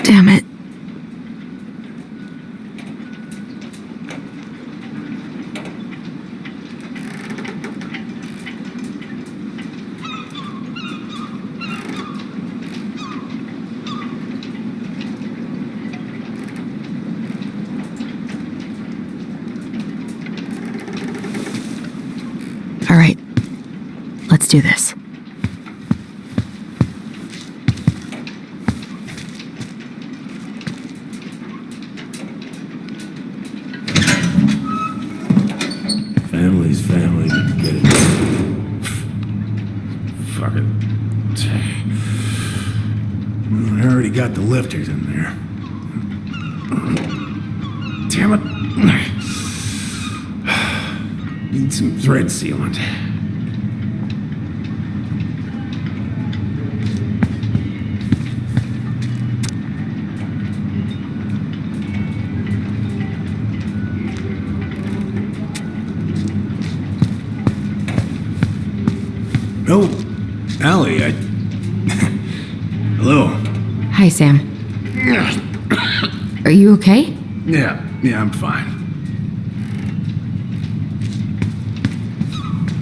Damn it. All right. Let's do this. Family's family. Get it. Fuck it. I already got the lifters in there. Damn it. Need some thread sealant. Oh, Allie, Hello. Hi, Sam. Are you okay? Yeah, I'm fine.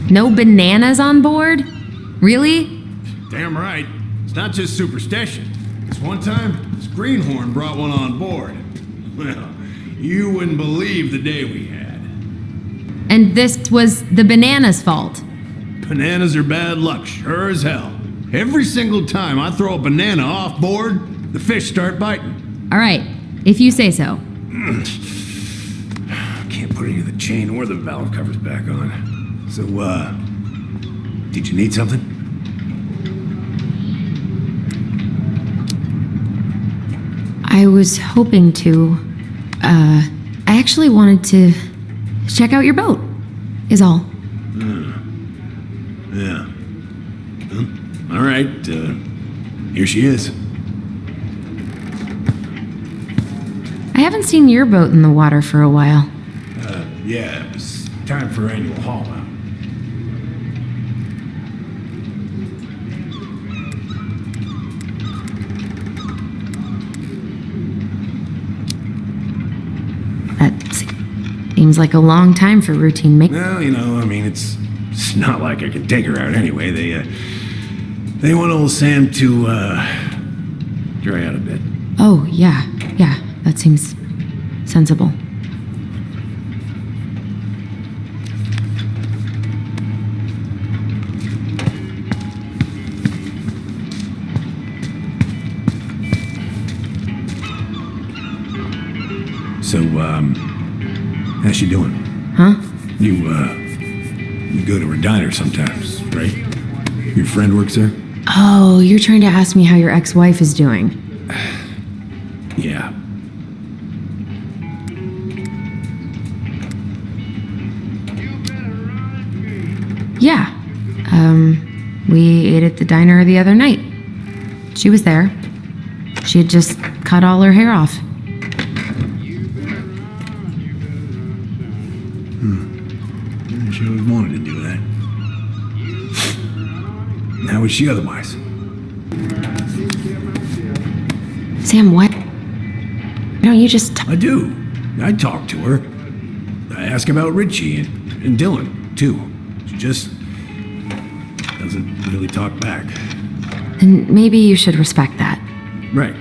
No bananas on board? Really? Damn right. It's not just superstition. This one time, this greenhorn brought one on board. Well, you wouldn't believe the day we had. And this was the banana's fault. Bananas are bad luck, sure as hell. Every single time I throw a banana off board, the fish start biting. All right, if you say so. Can't put any of the chain or the valve covers back on. So, did you need something? I was hoping to. I actually wanted to check out your boat, is all. Yeah. Well, all right, here she is. I haven't seen your boat in the water for a while. Yeah, it was time for annual haul out. That seems like a long time for routine maintenance. Well, you know, I mean, it's not like I can take her out anyway. They want old Sam to, dry out a bit. Oh, yeah, that seems sensible. So, how's she doing? Huh? You go to her diner sometimes, right? Your friend works there? Oh, you're trying to ask me how your ex-wife is doing. Yeah. Yeah. We ate at the diner the other night. She was there. She had just cut all her hair off. She always wanted to do that. How was she otherwise? Sam, what? Why don't you just... I do. I talk to her. I ask about Richie and Dylan, too. She just doesn't really talk back. And maybe you should respect that. Right.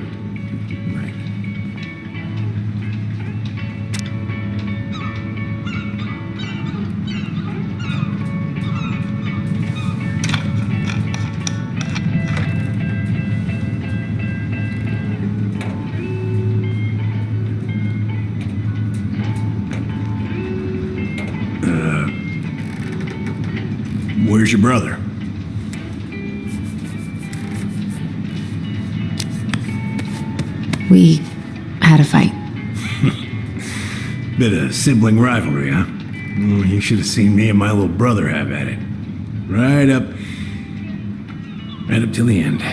Where's your brother? We had a fight. Bit of sibling rivalry, huh? Oh, you should have seen me and my little brother have at it. Right up till the end.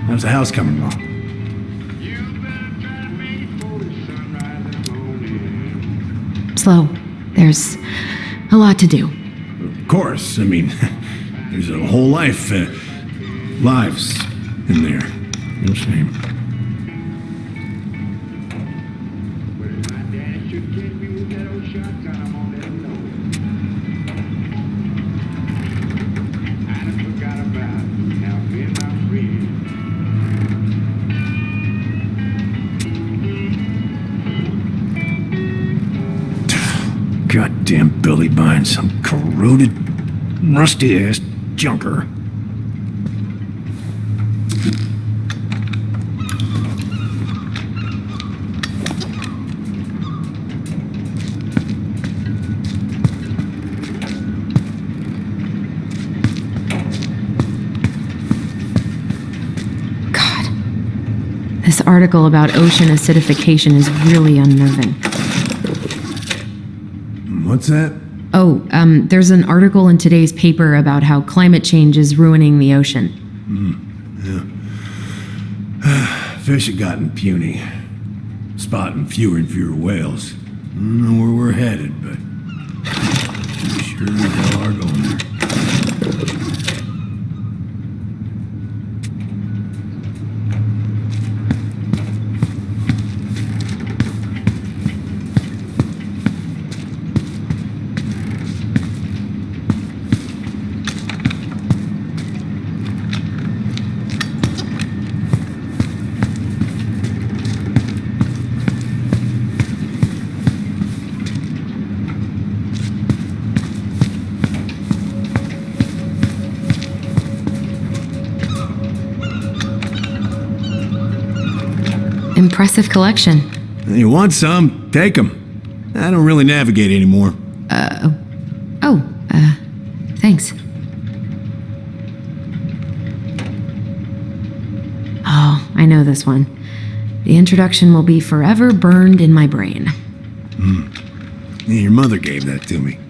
How's the house coming along? Slow. There's a lot to do. Of course. I mean, there's a whole lives in there. No shame. Goddamn Billy buying some corroded, rusty-ass junker. God. This article about ocean acidification is really unnerving. What's that? Oh, there's an article in today's paper about how climate change is ruining the ocean. Yeah. Fish have gotten puny. Spotting fewer and fewer whales. I don't know where we're headed, but we sure as hell are going there. Impressive collection. You want some? Take them. I don't really navigate anymore. Thanks. Oh, I know this one. The introduction will be forever burned in my brain. Yeah, your mother gave that to me.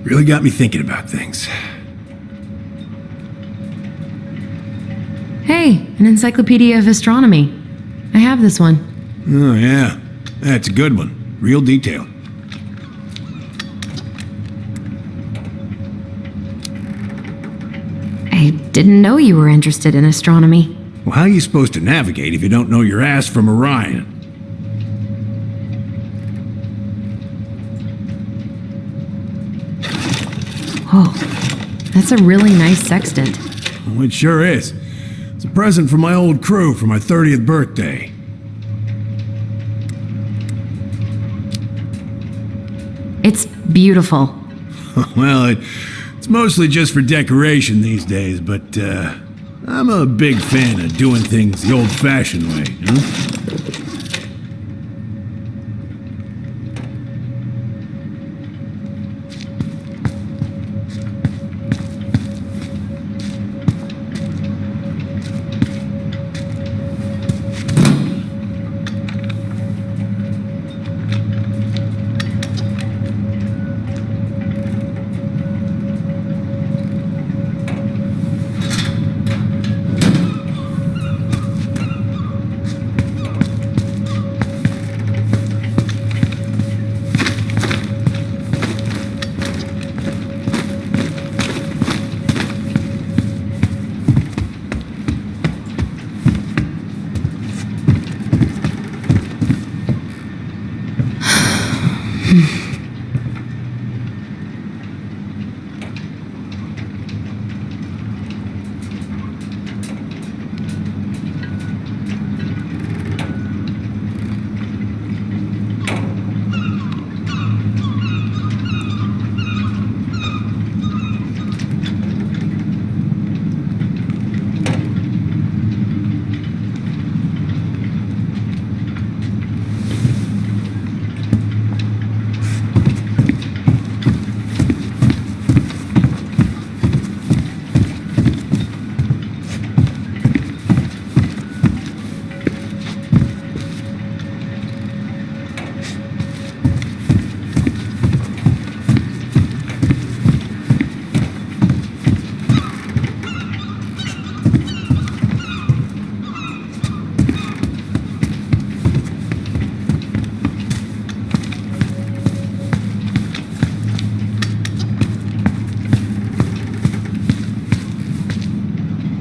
Really got me thinking about things. Hey, an encyclopedia of astronomy. I have this one. Oh, yeah. That's a good one. Real detailed. I didn't know you were interested in astronomy. Well, how are you supposed to navigate if you don't know your ass from Orion? Oh, that's a really nice sextant. Well, it sure is. It's a present from my old crew for my 30th birthday. It's beautiful. Well, it's mostly just for decoration these days, but I'm a big fan of doing things the old-fashioned way, you know?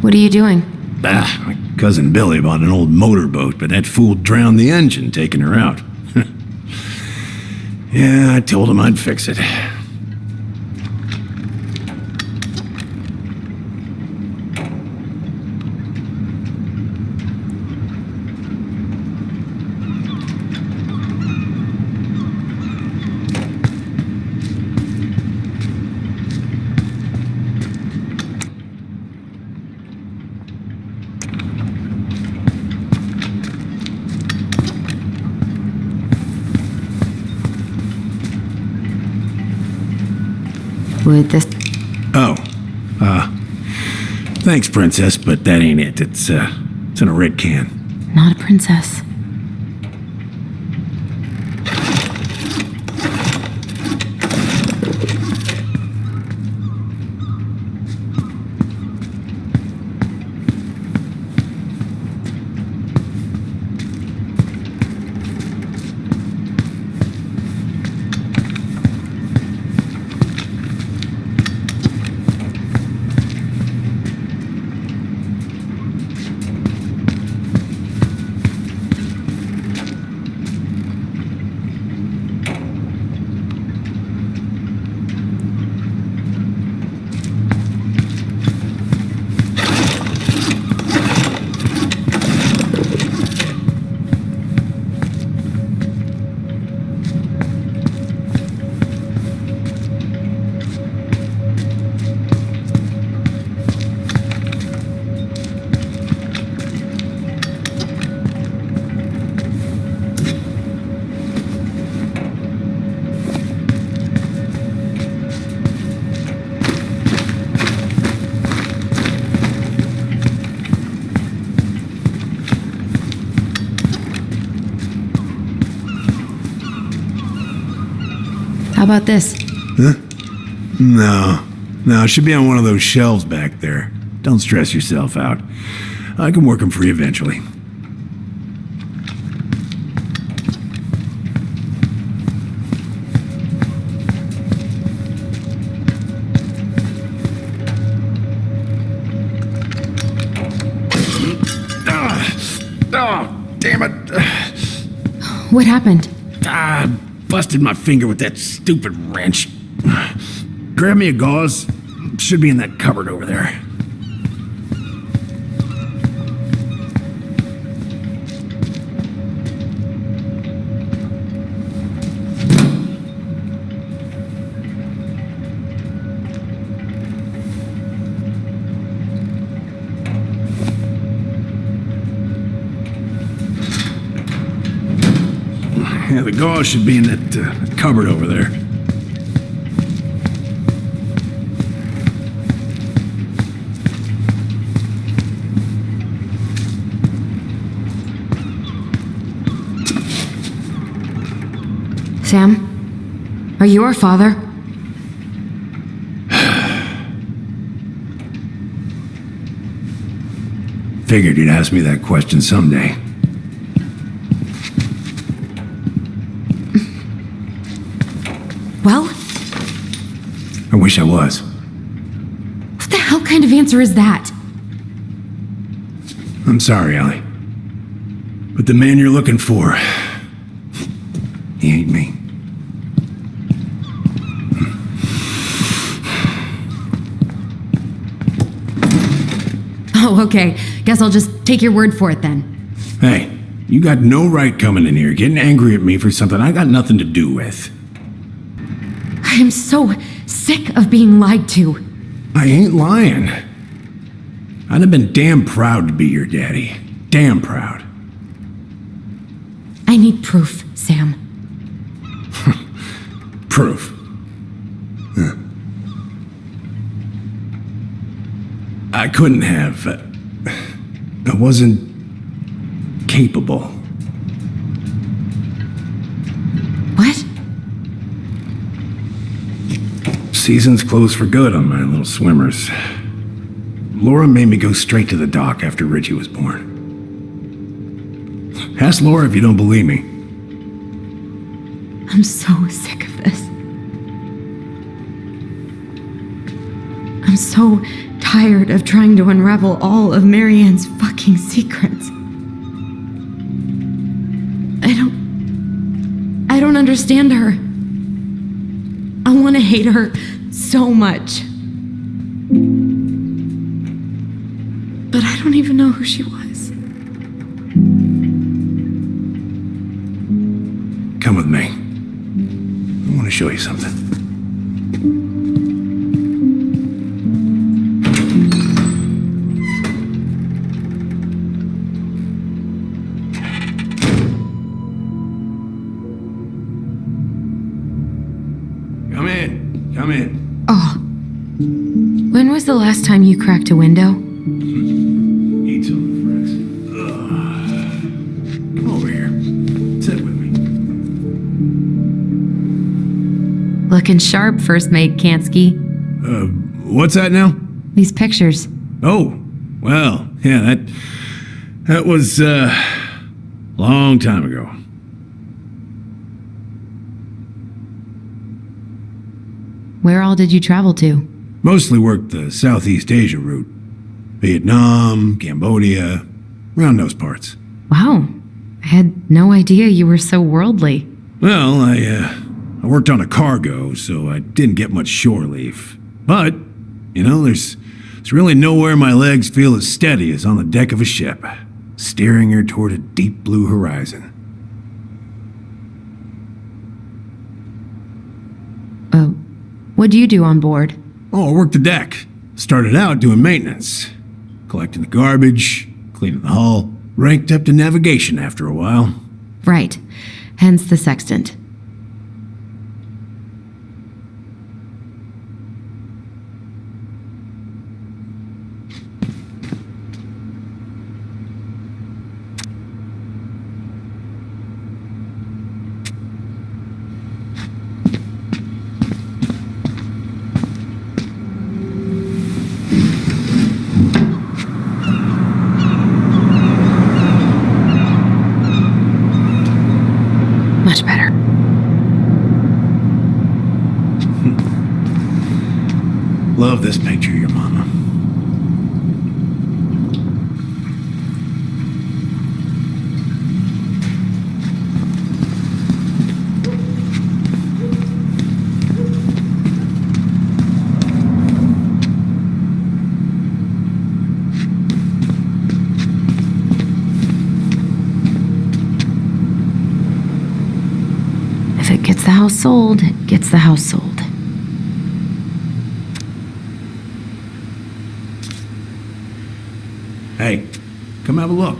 What are you doing? My cousin Billy bought an old motorboat, but that fool drowned the engine, taking her out. Yeah, I told him I'd fix it. Would this... Oh, thanks, Princess, but that ain't it. It's in a red can. Not a princess. How about this? Huh? No, it should be on one of those shelves back there. Don't stress yourself out. I can work them free eventually. Oh, damn it. What happened? Busted my finger with that stupid wrench. Grab me a gauze. Should be in that cupboard over there. Yeah, the gauze should be in that cupboard over there. Sam? Are you our father? Figured you'd ask me that question someday. Well? I wish I was. What the hell kind of answer is that? I'm sorry, Allie. But the man you're looking for, he ain't me. Oh, okay. Guess I'll just take your word for it then. Hey, you got no right coming in here getting angry at me for something I got nothing to do with. I am so sick of being lied to. I ain't lying. I'd have been damn proud to be your daddy. Damn proud. I need proof, Sam. Proof. Huh. I couldn't have. I wasn't capable. What? Season's closed for good on my little swimmers. Laura made me go straight to the dock after Richie was born. Ask Laura if you don't believe me. I'm so sick of this. I'm so tired of trying to unravel all of Marianne's fucking secrets. I don't understand her. I want to hate her so much. But I don't even know who she was. Come with me. I want to show you something. Come in. Oh. When was the last time you cracked a window? Eat something, Fritz. Come over here. Sit with me. Looking sharp, First Mate Kansky. What's that now? These pictures. Oh, well, yeah, that was, long time ago. Where all did you travel to? Mostly worked the Southeast Asia route. Vietnam, Cambodia, around those parts. Wow. I had no idea you were so worldly. Well, I worked on a cargo, so I didn't get much shore leave. But, there's really nowhere my legs feel as steady as on the deck of a ship, steering her toward a deep blue horizon. What do you do on board? Oh, I worked the deck. Started out doing maintenance. Collecting the garbage, cleaning the hull. Ranked up to navigation after a while. Right. Hence the sextant. Much better. Love this picture of your mama. If it gets the house sold, it gets the house sold. Hey, come have a look.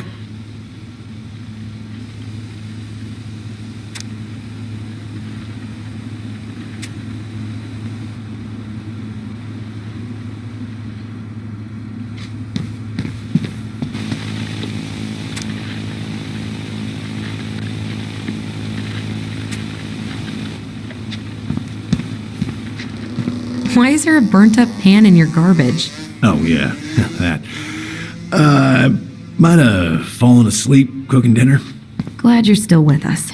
Why is there a burnt-up pan in your garbage? Oh, yeah, that. Might have fallen asleep cooking dinner. Glad you're still with us.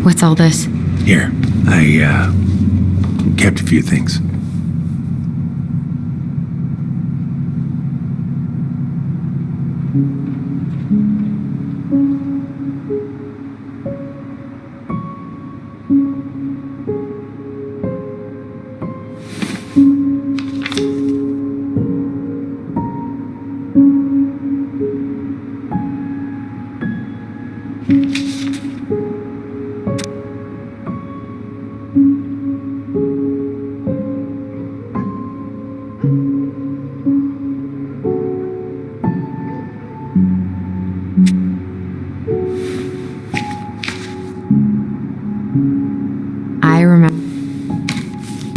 What's all this? Here, I, kept a few things.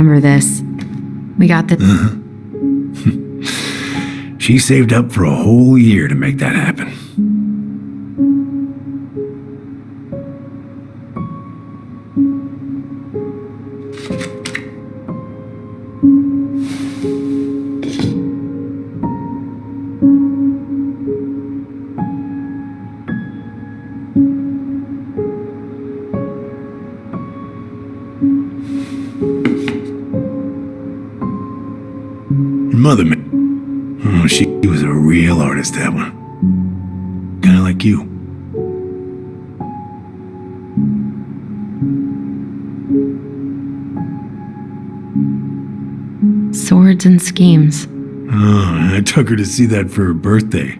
remember this. We got the... She saved up for a whole year to make that happen. Mother, oh, she was a real artist, that one. Kinda like you. Swords and schemes. Oh, I took her to see that for her birthday.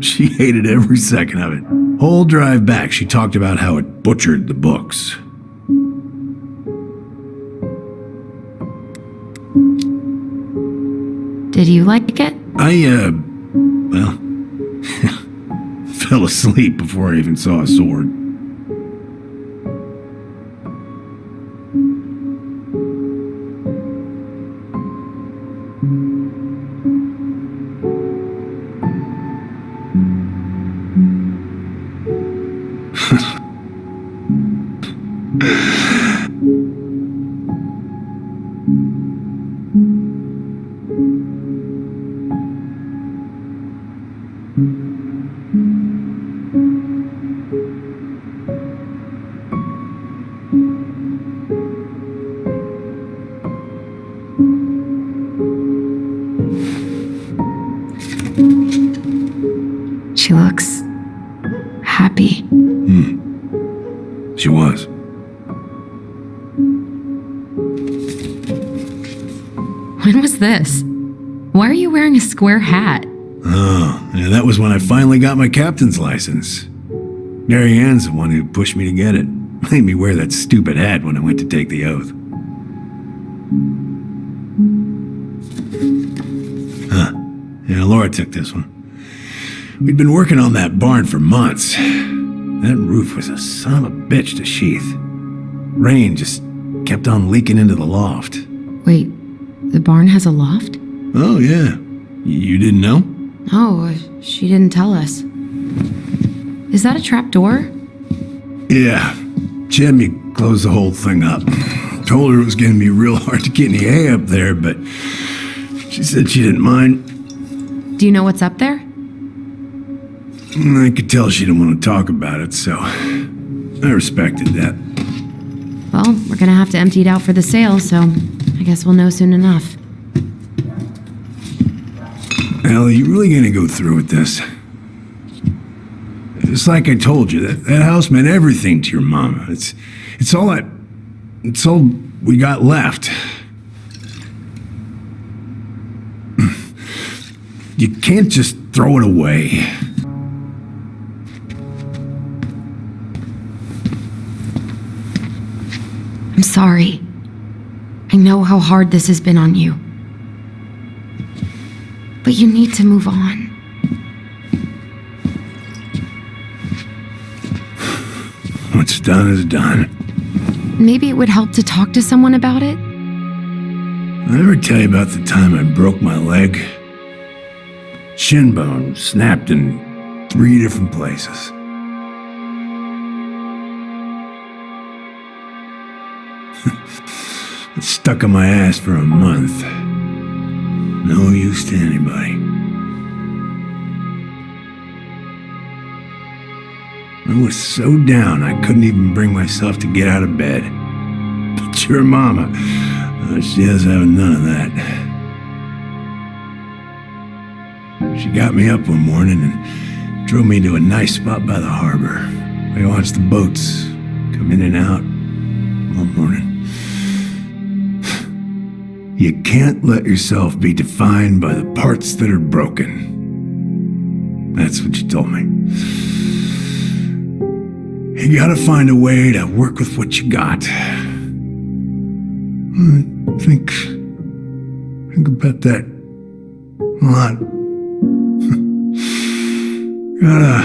She hated every second of it. Whole drive back, she talked about how it butchered the books. Did you like it? Well, fell asleep before I even saw a sword. She looks happy. She was. When was this? Why are you wearing a square hat? Oh, yeah, that was when I finally got my captain's license. Mary Ann's the one who pushed me to get it. Made me wear that stupid hat when I went to take the oath. Yeah, Laura took this one. We'd been working on that barn for months. That roof was a son of a bitch to sheath. Rain just kept on leaking into the loft. Wait, the barn has a loft? Oh, yeah. You didn't know? Oh, she didn't tell us. Is that a trap door? Yeah. She had me close the whole thing up. Told her it was gonna be real hard to get any hay up there, but she said she didn't mind. Do you know what's up there? I could tell she didn't want to talk about it, so I respected that. Well, we're gonna have to empty it out for the sale, so I guess we'll know soon enough. Ellie, you really gonna go through with this? It's like I told you, that house meant everything to your mama. It's all we got left. You can't just throw it away. I'm sorry. I know how hard this has been on you. But you need to move on. What's done is done. Maybe it would help to talk to someone about it? I ever tell you about the time I broke my leg? Shin bone snapped in 3 different places. It stuck on my ass for a month. No use to anybody. I was so down I couldn't even bring myself to get out of bed. But your mama, she doesn't have none of that. She got me up one morning and drove me to a nice spot by the harbor. I watched the boats come in and out all morning. You can't let yourself be defined by the parts that are broken. That's what you told me. You gotta find a way to work with what you got. Think about that a lot. Gotta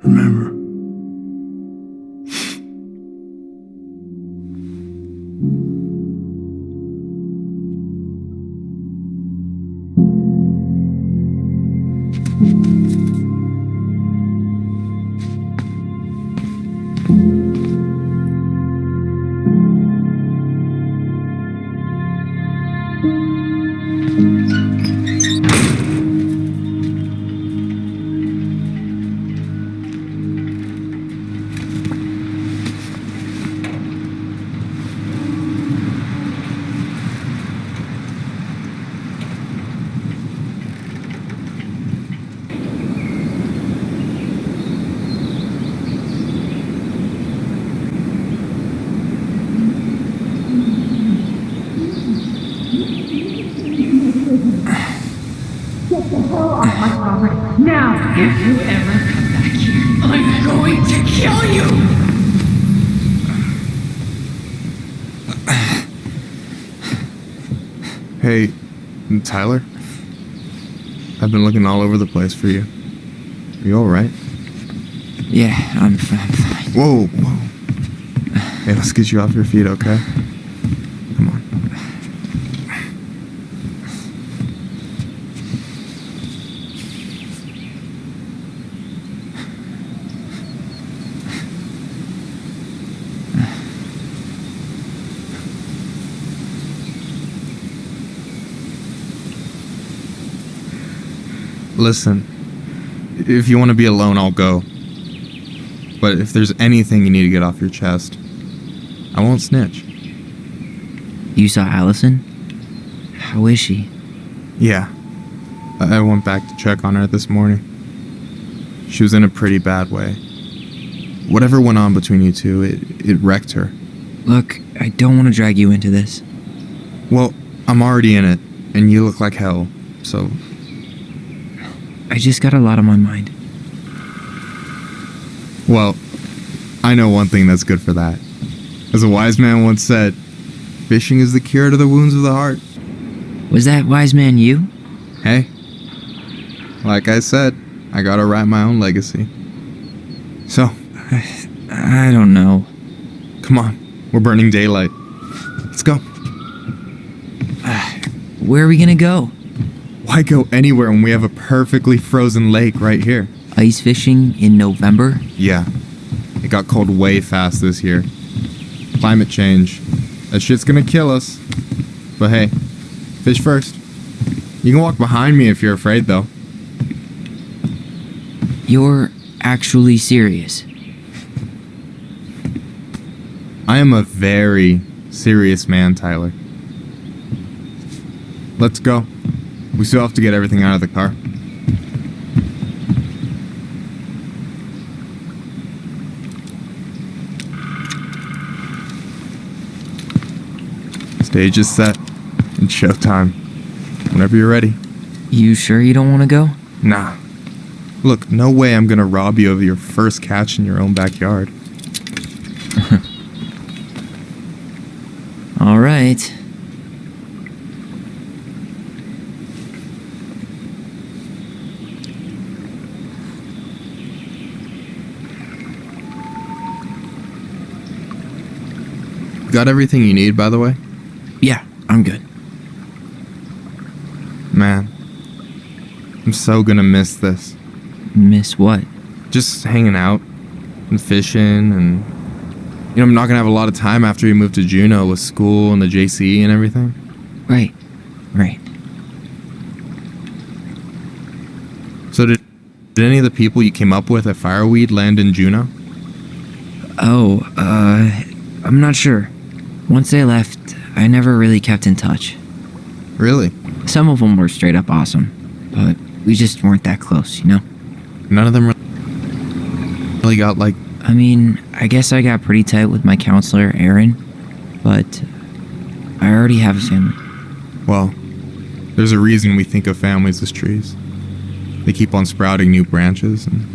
remember. If you ever come back here, I'm going to kill you! Hey, Tyler? I've been looking all over the place for you. Are you alright? Yeah, I'm fine. Whoa. Hey, let's get you off your feet, okay? Come on. Listen, if you want to be alone, I'll go. But if there's anything you need to get off your chest, I won't snitch. You saw Alyson? How is she? Yeah. I went back to check on her this morning. She was in a pretty bad way. Whatever went on between you two, it wrecked her. Look, I don't want to drag you into this. Well, I'm already in it, and you look like hell, so... I just got a lot on my mind. Well, I know one thing that's good for that. As a wise man once said, fishing is the cure to the wounds of the heart. Was that wise man you? Hey, like I said, I gotta write my own legacy. So, I don't know. Come on, we're burning daylight. Let's go. Where are we gonna go? Why go anywhere when we have a perfectly frozen lake right here? Ice fishing in November? Yeah. It got cold way fast this year. Climate change. That shit's gonna kill us. But hey, fish first. You can walk behind me if you're afraid, though. You're actually serious? I am a very serious man, Tyler. Let's go. We still have to get everything out of the car. Stage is set. It's showtime. Whenever you're ready. You sure you don't want to go? Nah. Look, no way I'm gonna rob you of your first catch in your own backyard. All right. Got everything you need, by the way? Yeah, I'm good. Man, I'm so gonna miss this. Miss what? Just hanging out and fishing and... You know, I'm not gonna have a lot of time after we move to Juneau with school and the JC and everything. Right. So did any of the people you came up with at Fireweed land in Juneau? Oh, I'm not sure. Once they left, I never really kept in touch. Really? Some of them were straight up awesome, but we just weren't that close, you know? None of them really got like... I mean, I guess I got pretty tight with my counselor, Aaron, but I already have a family. Well, there's a reason we think of families as trees. They keep on sprouting new branches and...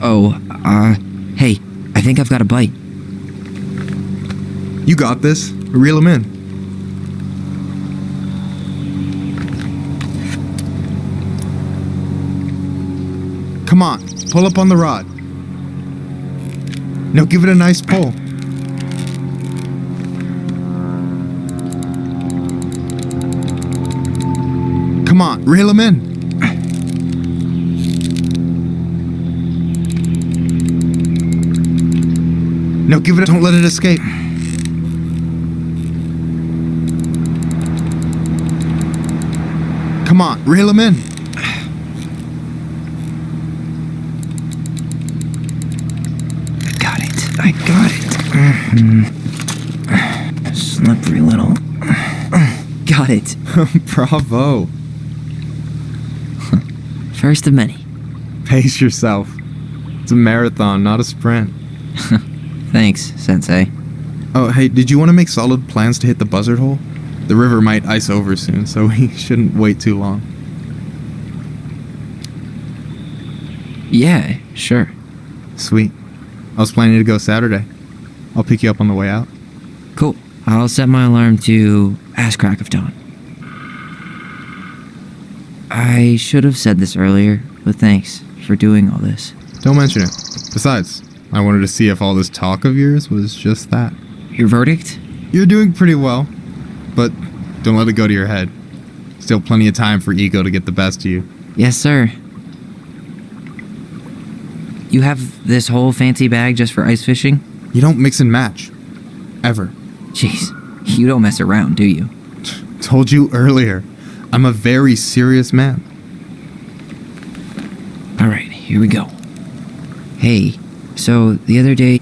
Oh, hey, I think I've got a bite. You got this. Reel them in. Come on, pull up on the rod. Now give it a nice pull. Come on, reel them in. Now give it, don't let it escape. Come on, reel him in. I got it. Slippery little. Got it. Bravo. First of many. Pace yourself. It's a marathon, not a sprint. Thanks, Sensei. Oh, hey, did you want to make solid plans to hit the buzzard hole? The river might ice over soon, so we shouldn't wait too long. Yeah, sure. Sweet. I was planning to go Saturday. I'll pick you up on the way out. Cool. I'll set my alarm to ass crack of dawn. I should have said this earlier, but thanks for doing all this. Don't mention it. Besides, I wanted to see if all this talk of yours was just that. Your verdict? You're doing pretty well, but don't let it go to your head. Still plenty of time for ego to get the best of you. Yes, sir. You have this whole fancy bag just for ice fishing? You don't mix and match. Ever. Jeez, you don't mess around, do you? Told you earlier. I'm a very serious man. Alright, here we go. Hey, so the other day...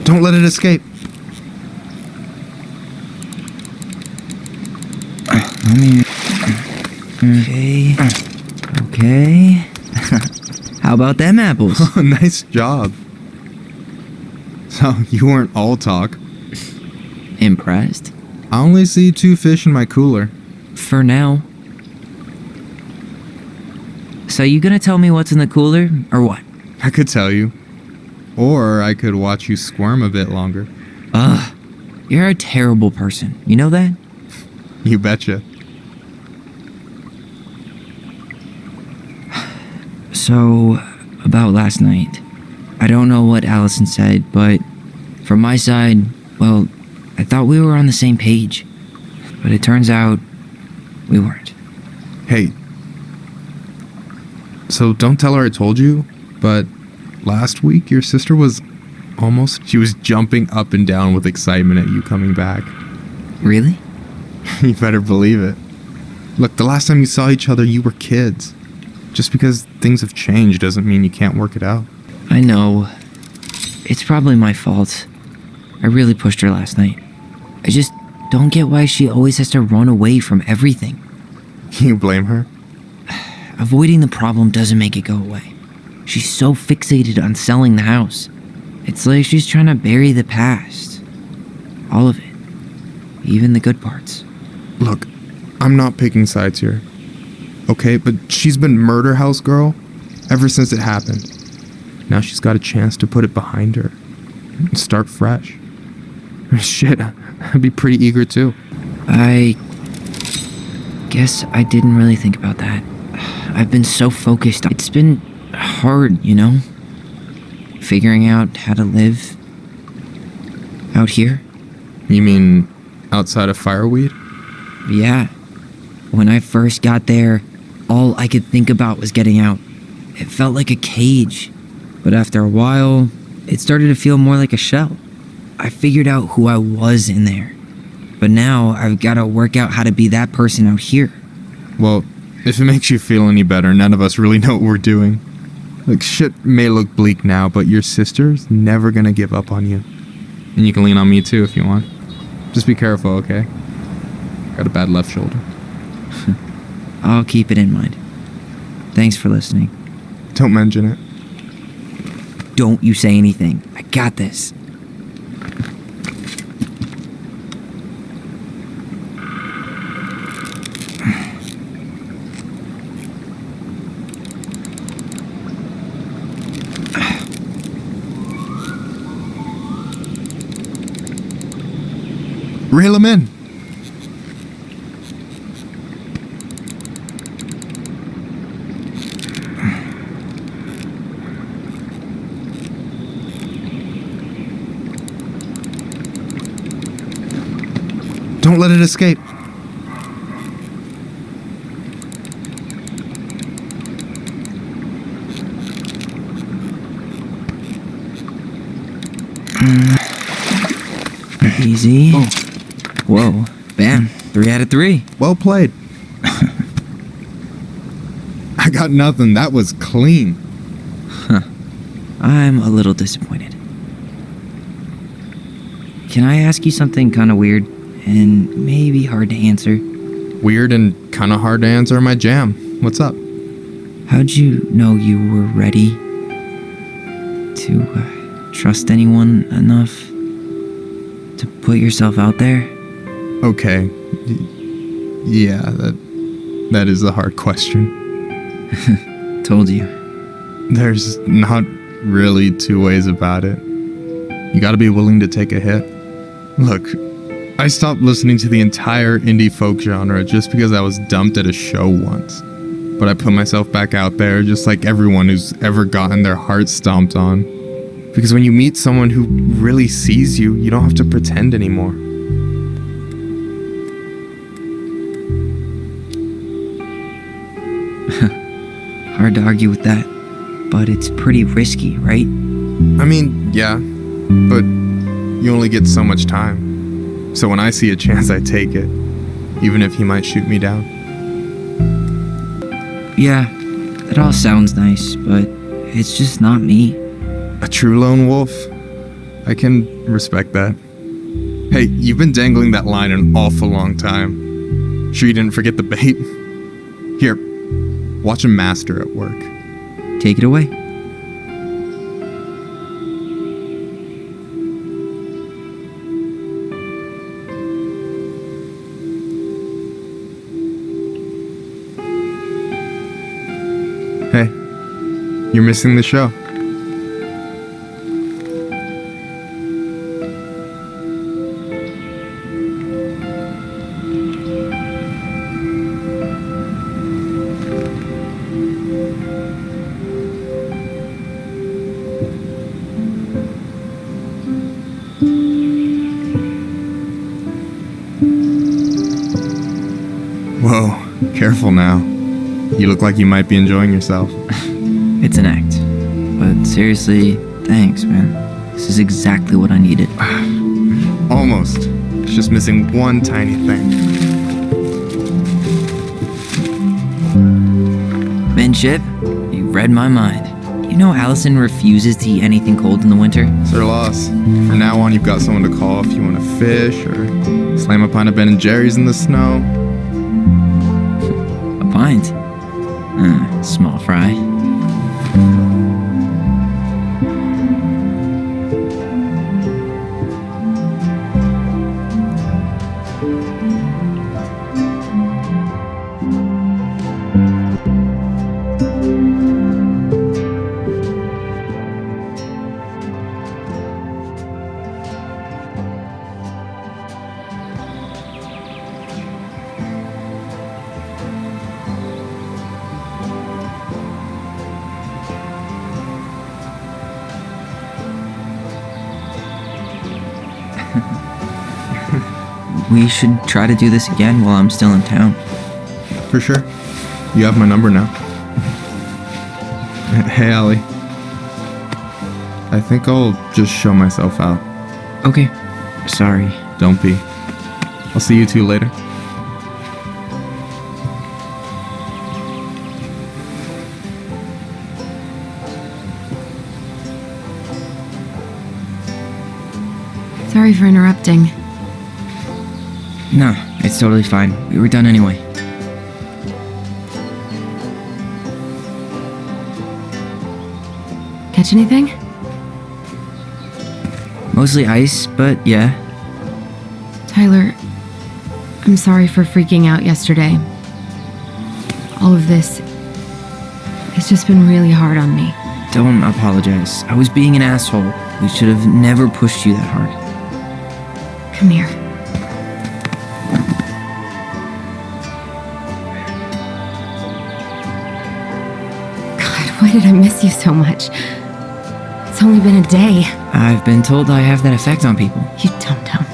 Don't let it escape. Okay. Okay. How about them apples? Nice job. So, you weren't all talk. Impressed? I only see 2 fish in my cooler. For now. So you gonna tell me what's in the cooler, or what? I could tell you. Or I could watch you squirm a bit longer. Ugh. You're a terrible person. You know that? You betcha. So, about last night. I don't know what Alyson said, but from my side, well, I thought we were on the same page. But it turns out we weren't. Hey. So don't tell her I told you, but last week your sister was she was jumping up and down with excitement at you coming back. Really? You better believe it. Look, the last time you saw each other, you were kids. Just because things have changed doesn't mean you can't work it out. I know. It's probably my fault. I really pushed her last night. I just don't get why she always has to run away from everything. You blame her? Avoiding the problem doesn't make it go away. She's so fixated on selling the house. It's like she's trying to bury the past. All of it. Even the good parts. Look, I'm not picking sides here. Okay, but she's been murder house girl ever since it happened. Now she's got a chance to put it behind her and start fresh. Shit, I'd be pretty eager too. I guess I didn't really think about that. I've been so focused. It's been hard, you know? Figuring out how to live out here. You mean outside of Fireweed? Yeah. When I first got there, all I could think about was getting out. It felt like a cage. But after a while, it started to feel more like a shell. I figured out who I was in there. But now I've got to work out how to be that person out here. Well, if it makes you feel any better, none of us really know what we're doing. Like, shit may look bleak now, but your sister's never gonna give up on you. And you can lean on me too if you want. Just be careful, okay? Got a bad left shoulder. I'll keep it in mind. Thanks for listening. Don't mention it. Don't you say anything. I got this. Reel him in. Don't let it escape. Easy. Oh. Whoa. Bam. 3 out of 3. Well played. I got nothing. That was clean. I'm a little disappointed. Can I ask you something kind of weird and maybe hard to answer? Weird and kind of hard to answer my jam. What's up? How'd you know you were ready to trust anyone enough to put yourself out there? Okay. Yeah, that is a hard question. Told you. There's not really two ways about it. You gotta be willing to take a hit. Look, I stopped listening to the entire indie folk genre just because I was dumped at a show once. But I put myself back out there just like everyone who's ever gotten their heart stomped on. Because when you meet someone who really sees you, you don't have to pretend anymore. Hard to argue with that, but it's pretty risky, right? I mean, yeah, but you only get so much time. So when I see a chance, I take it, even if he might shoot me down. Yeah, that all sounds nice, but it's just not me. A true lone wolf? I can respect that. Hey, you've been dangling that line an awful long time. Sure you didn't forget the bait? Here, watch a master at work. Take it away. Hey, you're missing the show. Whoa, careful now. You look like you might be enjoying yourself. It's an act. But seriously, thanks, man. This is exactly what I needed. Almost. It's just missing one tiny thing. Midship, you read my mind. You know Alyson refuses to eat anything cold in the winter? It's her loss. From now on, you've got someone to call if you want to fish or slam a pint of Ben & Jerry's in the snow. A pint? Small fry. We should try to do this again while I'm still in town. For sure. You have my number now. Hey, Allie. I think I'll just show myself out. Okay. Sorry. Don't be. I'll see you two later. Sorry for interrupting. No, it's totally fine. We were done anyway. Catch anything? Mostly ice, but yeah. Tyler, I'm sorry for freaking out yesterday. All of this, it's just been really hard on me. Don't apologize. I was being an asshole. We should have never pushed you that hard. Come here. Why did I miss you so much? It's only been a day. I've been told I have that effect on people. You dum-dum.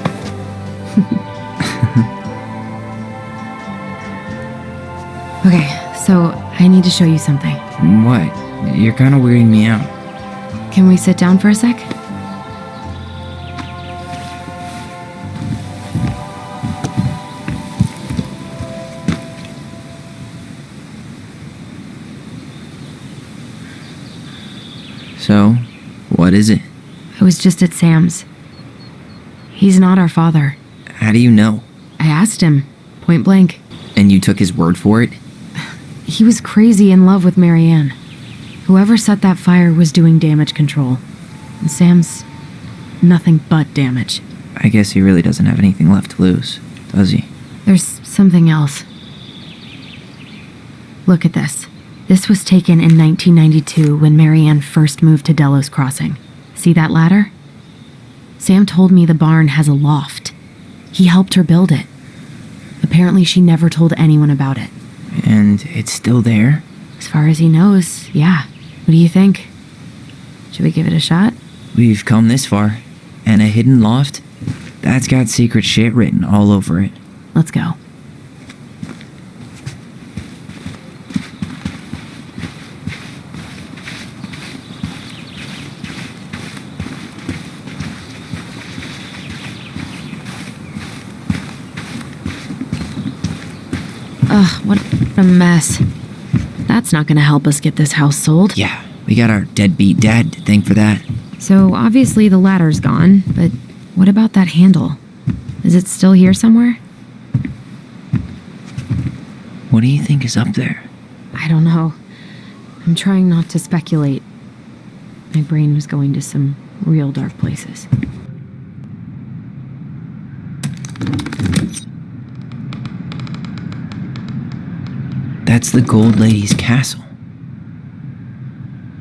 Okay, so I need to show you something. What? You're kind of weirding me out. Can we sit down for a sec? So, what is it? I was just at Sam's. He's not our father. How do you know? I asked him, point blank. And you took his word for it? He was crazy in love with Marianne. Whoever set that fire was doing damage control. And Sam's nothing but damage. I guess he really doesn't have anything left to lose, does he? There's something else. Look at this. This was taken in 1992 when Marianne first moved to Delos Crossing. See that ladder? Sam told me the barn has a loft. He helped her build it. Apparently she never told anyone about it. And it's still there? As far as he knows, yeah. What do you think? Should we give it a shot? We've come this far. And a hidden loft? That's got secret shit written all over it. Let's go. Ugh, what a mess. That's not gonna help us get this house sold. Yeah, we got our deadbeat dad to thank for that. So obviously the ladder's gone, but what about that handle? Is it still here somewhere? What do you think is up there? I don't know. I'm trying not to speculate. My brain was going to some real dark places. That's the Gold Lady's castle.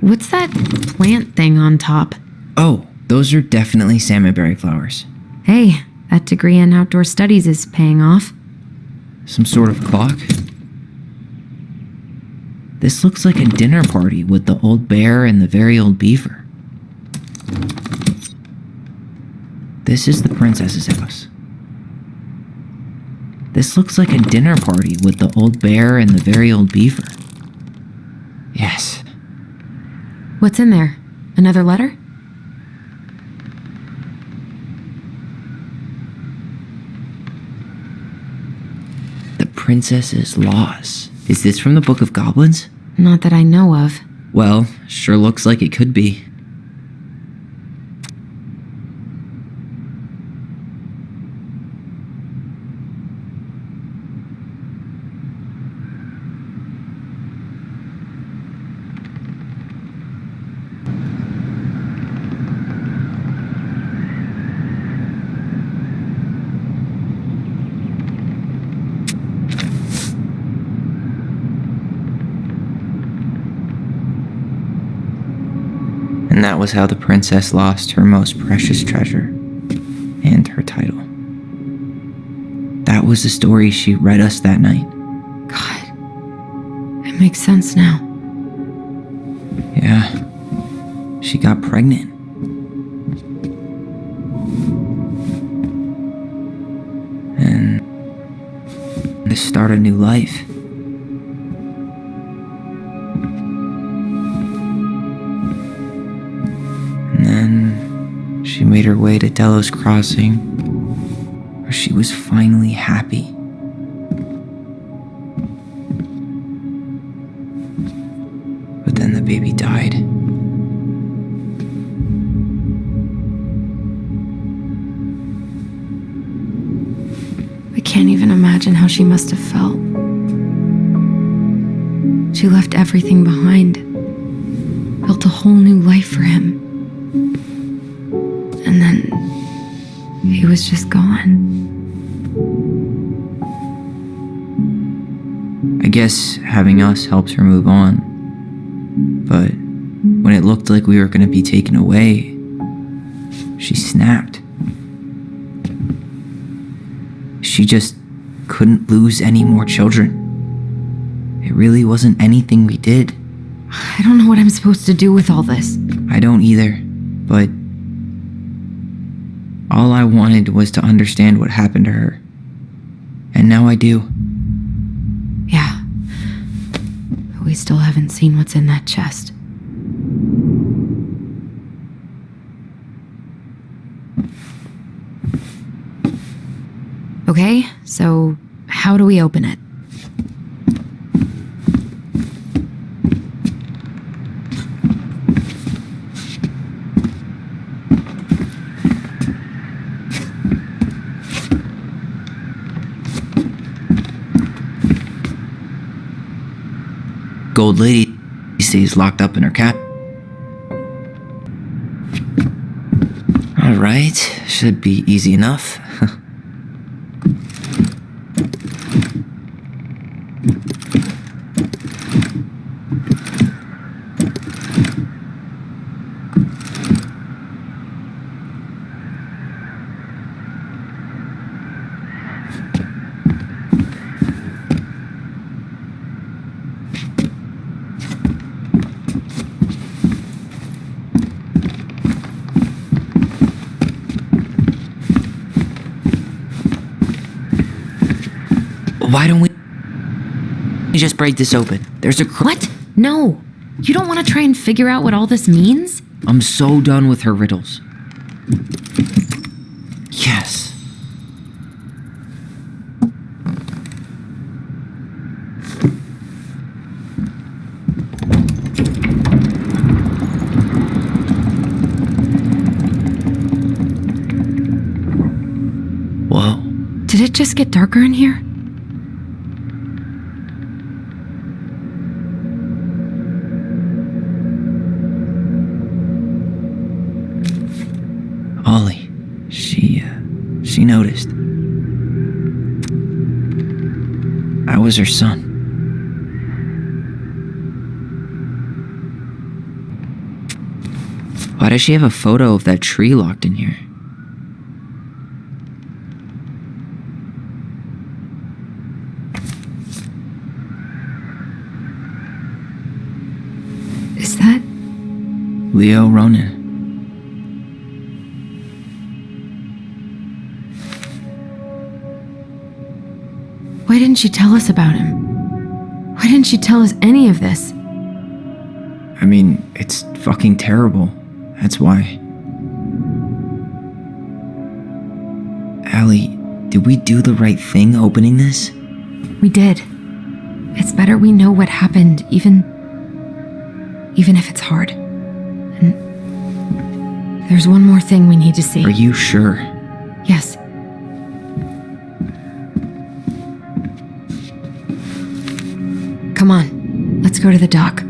What's that plant thing on top? Oh, those are definitely salmonberry flowers. Hey, that degree in outdoor studies is paying off. Some sort of clock? This looks like a dinner party with the old bear and the very old beaver. This is the princess's house. This looks like a dinner party with the old bear and the very old beaver. Yes. What's in there? Another letter? The princess's laws. Is this from the Book of Goblins? Not that I know of. Well, sure looks like it could be. And that was how the princess lost her most precious treasure and her title. That was the story she read us that night. God, it makes sense now. Yeah, she got pregnant. And to start a new life. And then she made her way to Delos Crossing, where she was finally happy. But then the baby died. I can't even imagine how she must have felt. She left everything behind, built a whole new life for him. And then he was just gone. I guess having us helped her move on. But when it looked like we were going to be taken away, she snapped. She just couldn't lose any more children. It really wasn't anything we did. I don't know what I'm supposed to do with all this. I don't either, but all I wanted was to understand what happened to her. And now I do. Yeah. But we still haven't seen what's in that chest. Okay, so how do we open it? big old lady stays locked up in her cat. Alright, should be easy enough. Why don't we just break this open? There's a What? No. You don't want to try and figure out what all this means? I'm so done with her riddles. Yes. Whoa. Did it just get darker in here? Ollie, she noticed. I was her son. Why does she have a photo of that tree locked in here? Is that Leo Ronan. Why didn't she tell us about him? Why didn't she tell us any of this? I mean, it's fucking terrible. That's why. Allie, did we do the right thing opening this? We did. It's better we know what happened, even if it's hard. And there's one more thing we need to see. Are you sure? Yes. Come on, let's go to the dock.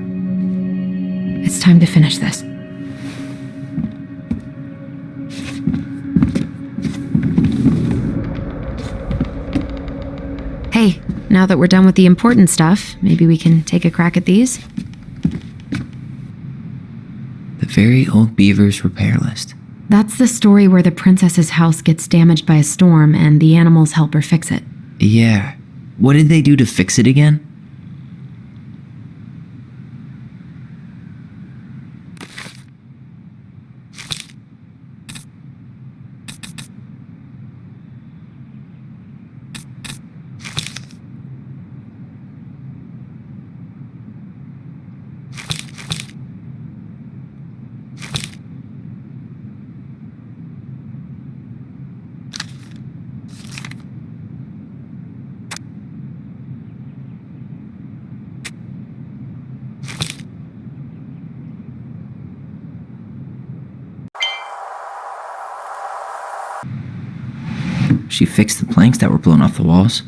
It's time to finish this. Hey, now that we're done with the important stuff, maybe we can take a crack at these? The Very Old Beaver's repair list. That's the story where the princess's house gets damaged by a storm and the animals help her fix it. Yeah. What did they do to fix it again? She fixed the planks that were blown off the walls.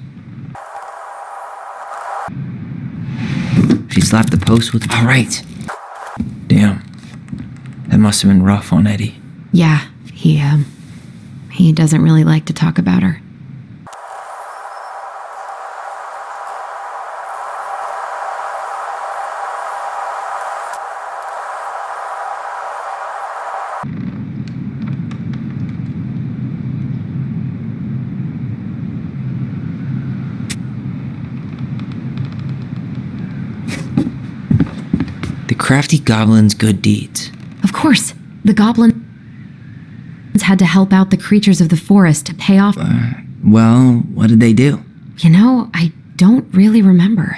She slapped the post with... All right. Damn. That must have been rough on Eddie. Yeah, he doesn't really like to talk about her. The crafty goblin's good deeds. Of course, the goblins had to help out the creatures of the forest to pay off. Well, what did they do? You know, I don't really remember.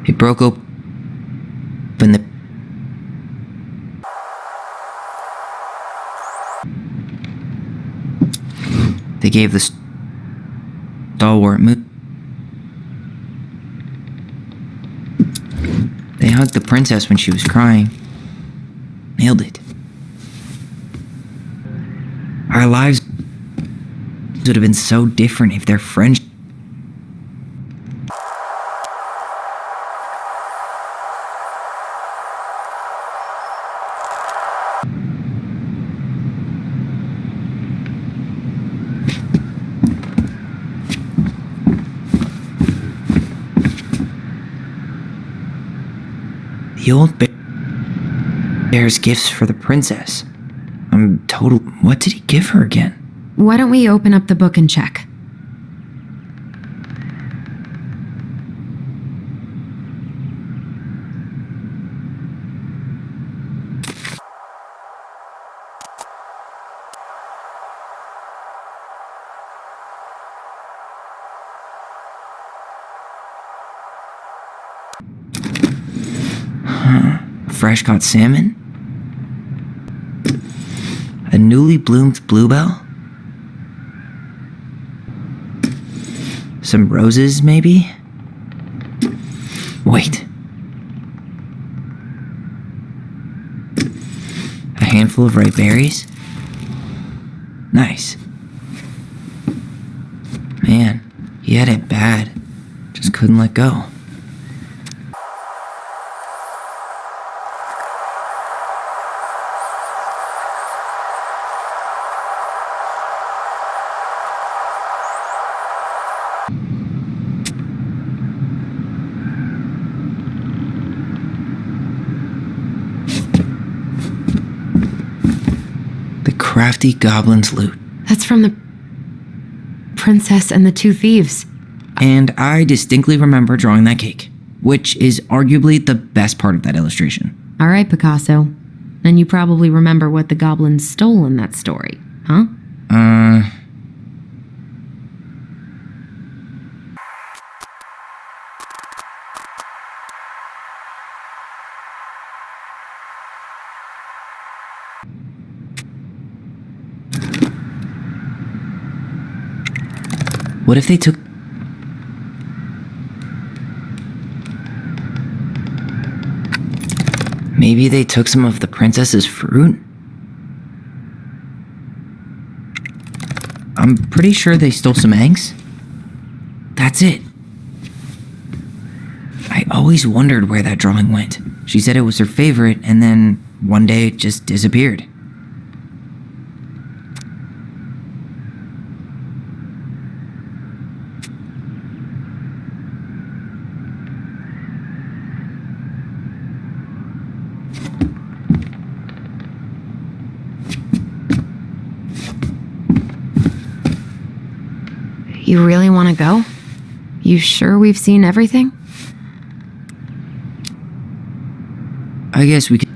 It broke open the gave the stalwart move. They hugged the princess when she was crying. Nailed it. Our lives would have been so different if their friendship. The old bear's gifts for the princess. I'm total. What did he give her again? Why don't we open up the book and check? Fresh caught salmon? A newly bloomed bluebell? Some roses, maybe? Wait. A handful of ripe berries? Nice. Man, he had it bad. Just couldn't let go. Crafty goblin's loot. That's from the princess and the two thieves. And I distinctly remember drawing that cake, which is arguably the best part of that illustration. All right, Picasso. Then you probably remember what the goblins stole in that story, huh? What if they took... Maybe they took some of the princess's fruit? I'm pretty sure they stole some eggs. That's it. I always wondered where that drawing went. She said it was her favorite, and then one day it just disappeared. You really want to go? You sure we've seen everything? I guess we could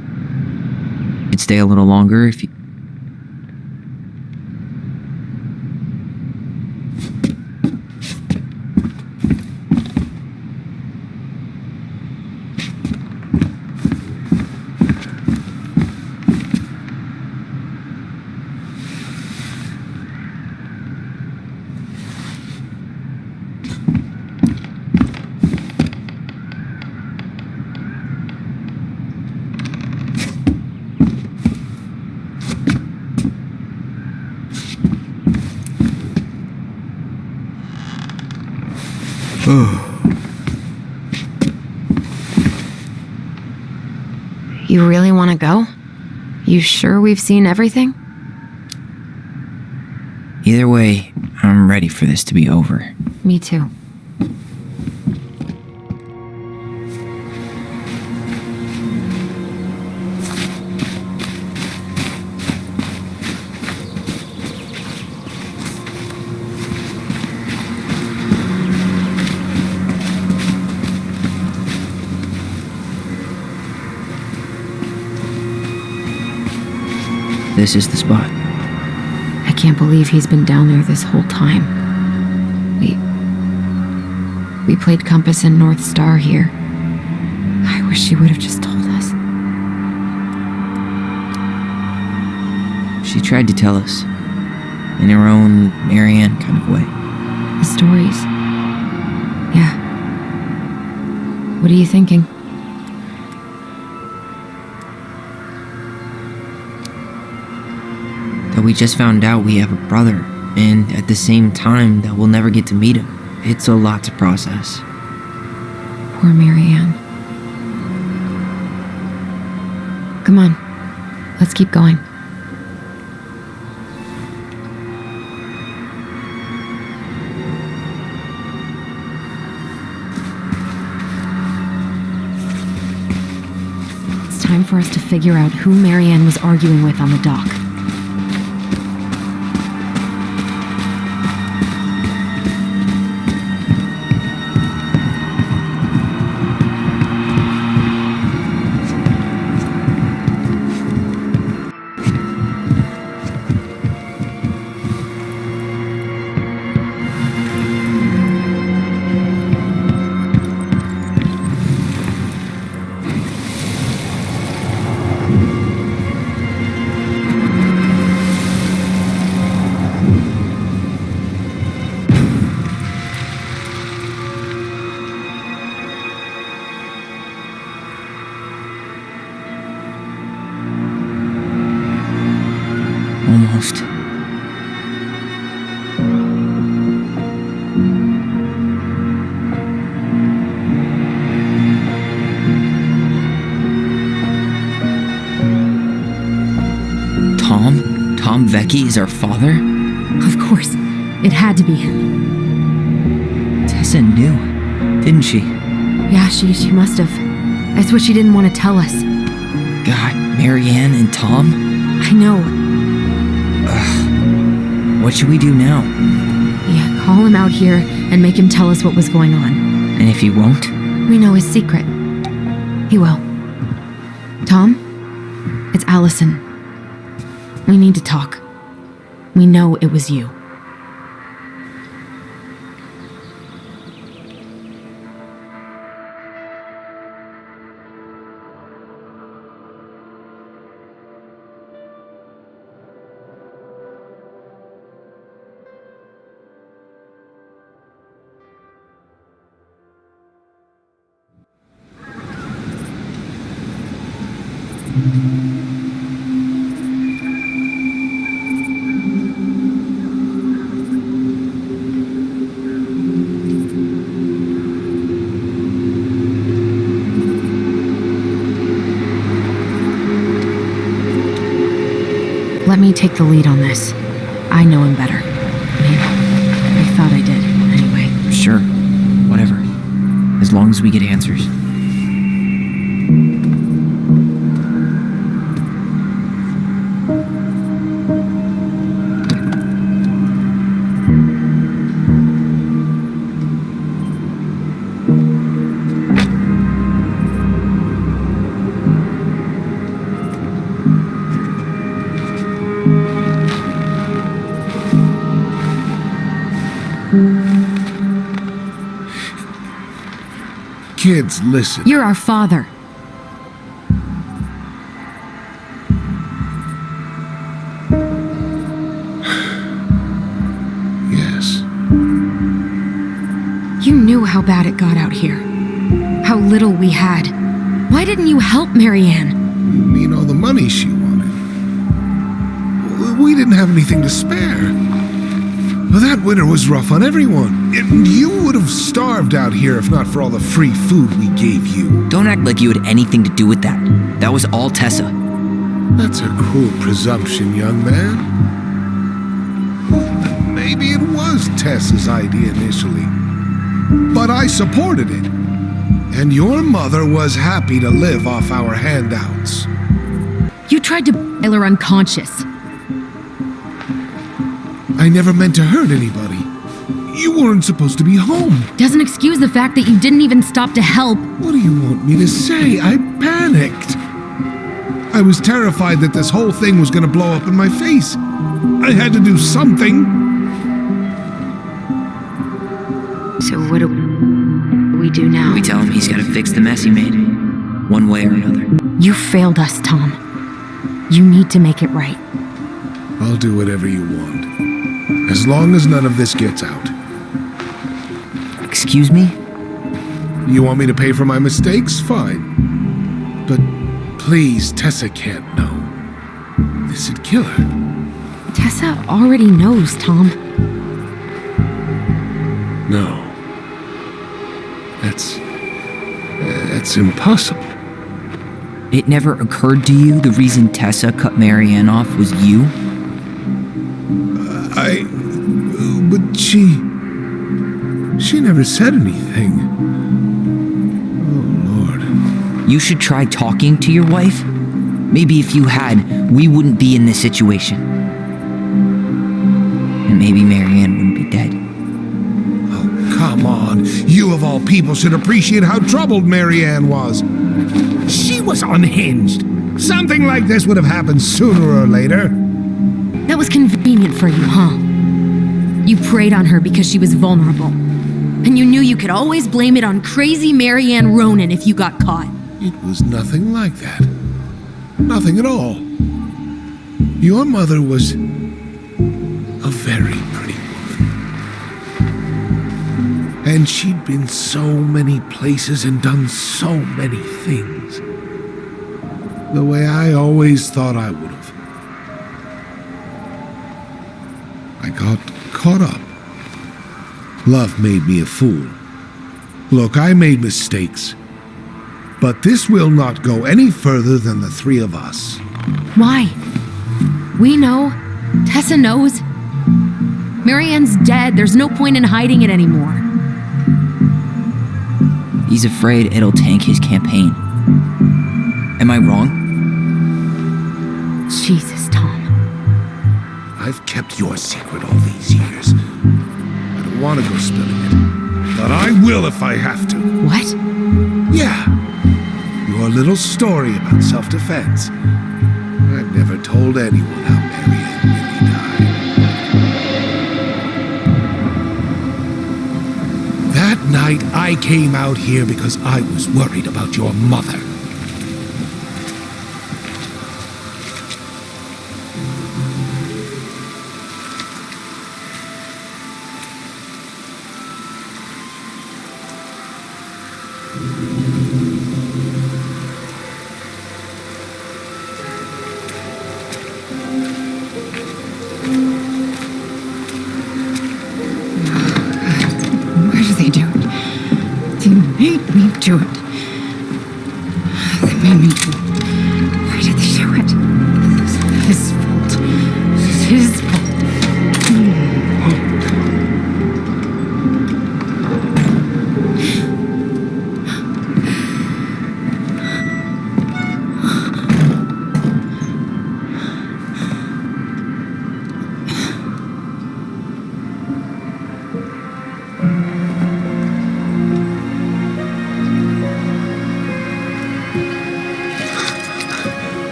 stay a little longer if you... You really want to go? You sure we've seen everything? Either way, I'm ready for this to be over. Me too. This is the spot. I can't believe he's been down there this whole time. We played Compass and North Star here. I wish she would have just told us. She tried to tell us. in her own Marianne kind of way. The stories. Yeah. What are you thinking? That we just found out we have a brother, and at the same time that we'll never get to meet him. It's a lot to process. Poor Marianne. Come on. Let's keep going. It's time for us to figure out who Marianne was arguing with on the dock. Almost. Tom Vecchi is our father? Of course. It had to be him. Tessa knew, didn't she? Yeah, she must have. That's what she didn't want to tell us. God, Marianne and Tom? I know. What should we do now? Yeah, call him out here and make him tell us what was going on. And if he won't? We know his secret. He will. Tom? It's Alyson. We need to talk. We know it was you. Let me take the lead on this. I know him better. I thought I did, anyway. Sure. Whatever. As long as we get answers. Kids, listen. You're our father. Yes. You knew how bad it got out here. How little we had. Why didn't you help Marianne? You mean all the money she wanted? We didn't have anything to spare. Well, that winter was rough on everyone. You would have starved out here if not for all the free food we gave you. Don't act like you had anything to do with that. That was all Tessa. That's a cruel presumption, young man. Maybe it was Tessa's idea initially, but I supported it. And your mother was happy to live off our handouts. You tried to bail her unconscious. I never meant to hurt anybody. You weren't supposed to be home. Doesn't excuse the fact that you didn't even stop to help. What do you want me to say? I panicked. I was terrified that this whole thing was going to blow up in my face. I had to do something. So what do we do now? We tell him he's got to fix the mess he made. One way or another. You failed us, Tom. You need to make it right. I'll do whatever you want. As long as none of this gets out. Excuse me? You want me to pay for my mistakes? Fine. But please, Tessa can't know. This'd kill her. Tessa already knows, Tom. No. That's impossible. It never occurred to you the reason Tessa cut Marianne off was you? But she never said anything. Oh, Lord. You should try talking to your wife. Maybe if you had, we wouldn't be in this situation. And maybe Marianne wouldn't be dead. Oh, come on. You of all people should appreciate how troubled Marianne was. She was unhinged. Something like this would have happened sooner or later. That was convenient for you, huh? You preyed on her because she was vulnerable. And you knew you could always blame it on crazy Marianne Ronan if you got caught. It was nothing like that. Nothing at all. Your mother was a very pretty woman. And she'd been so many places and done so many things. The way I always thought I would have. I got caught up. Love made me a fool. Look, I made mistakes. But this will not go any further than the three of us. Why? We know. Tessa knows. Marianne's dead. There's no point in hiding it anymore. He's afraid it'll tank his campaign. Am I wrong? Jesus, Tom. I've kept your secret all these years. I don't want to go spilling it, but I will if I have to. What? Yeah. Your little story about self-defense. I've never told anyone how Marianne really died. That night, I came out here because I was worried about your mother. Do it. They made me do it. Why did they do it? This is his fault. This is his fault.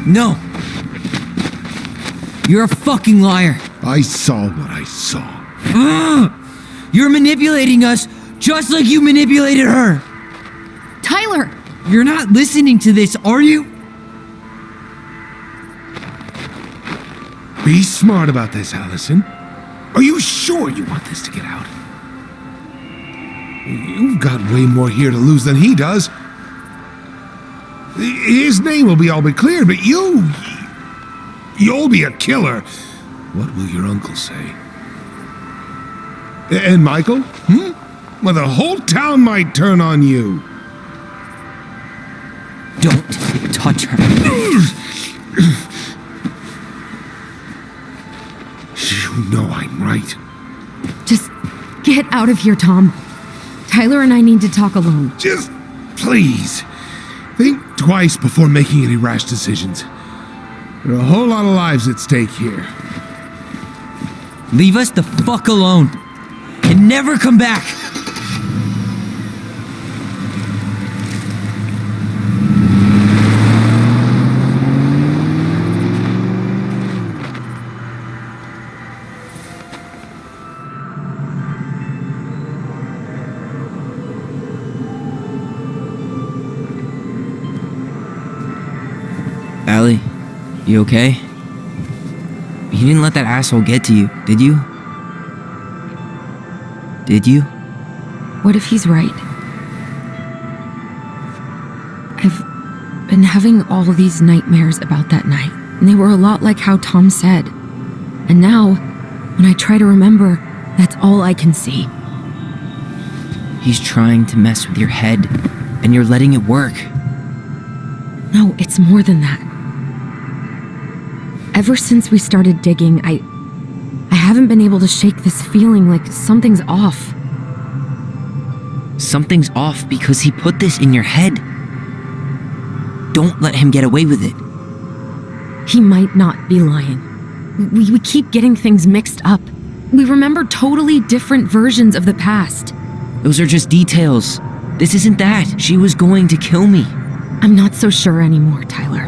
No! You're a fucking liar! I saw what I saw. You're manipulating us just like you manipulated her! Tyler! You're not listening to this, are you? Be smart about this, Alyson. Are you sure you want this to get out? You've got way more here to lose than he does. His name will be all but clear, but you'll be a killer. What will your uncle say? And Michael? Well, the whole town might turn on you. Don't touch her. You know I'm right. Just get out of here, Tom. Tyler and I need to talk alone. Just please, think twice before making any rash decisions. There are a whole lot of lives at stake here. Leave us the fuck alone. And never come back. Allie, you okay? You didn't let that asshole get to you, did you? Did you? What if he's right? I've been having all of these nightmares about that night, and they were a lot like how Tom said. And now, when I try to remember, that's all I can see. He's trying to mess with your head, and you're letting it work. No, it's more than that. Ever since we started digging, I haven't been able to shake this feeling like something's off. Something's off because he put this in your head. Don't let him get away with it. He might not be lying. We keep getting things mixed up. We remember totally different versions of the past. Those are just details. This isn't that. She was going to kill me. I'm not so sure anymore, Tyler.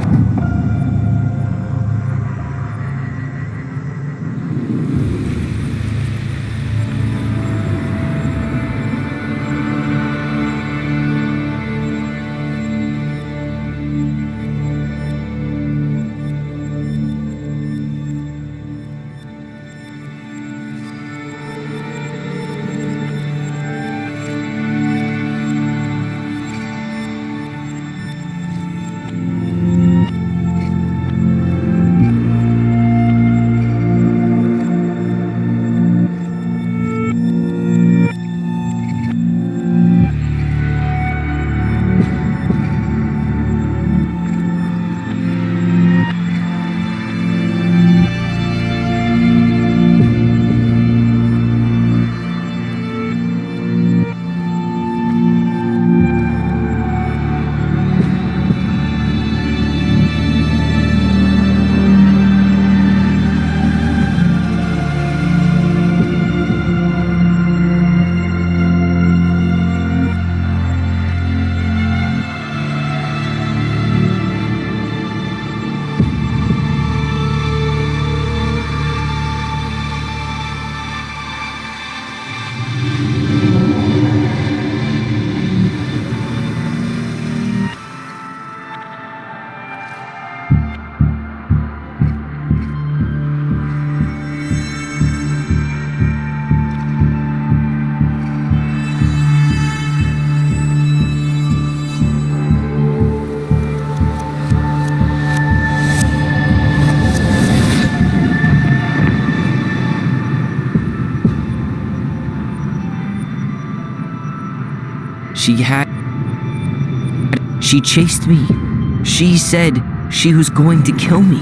She chased me. She said she was going to kill me.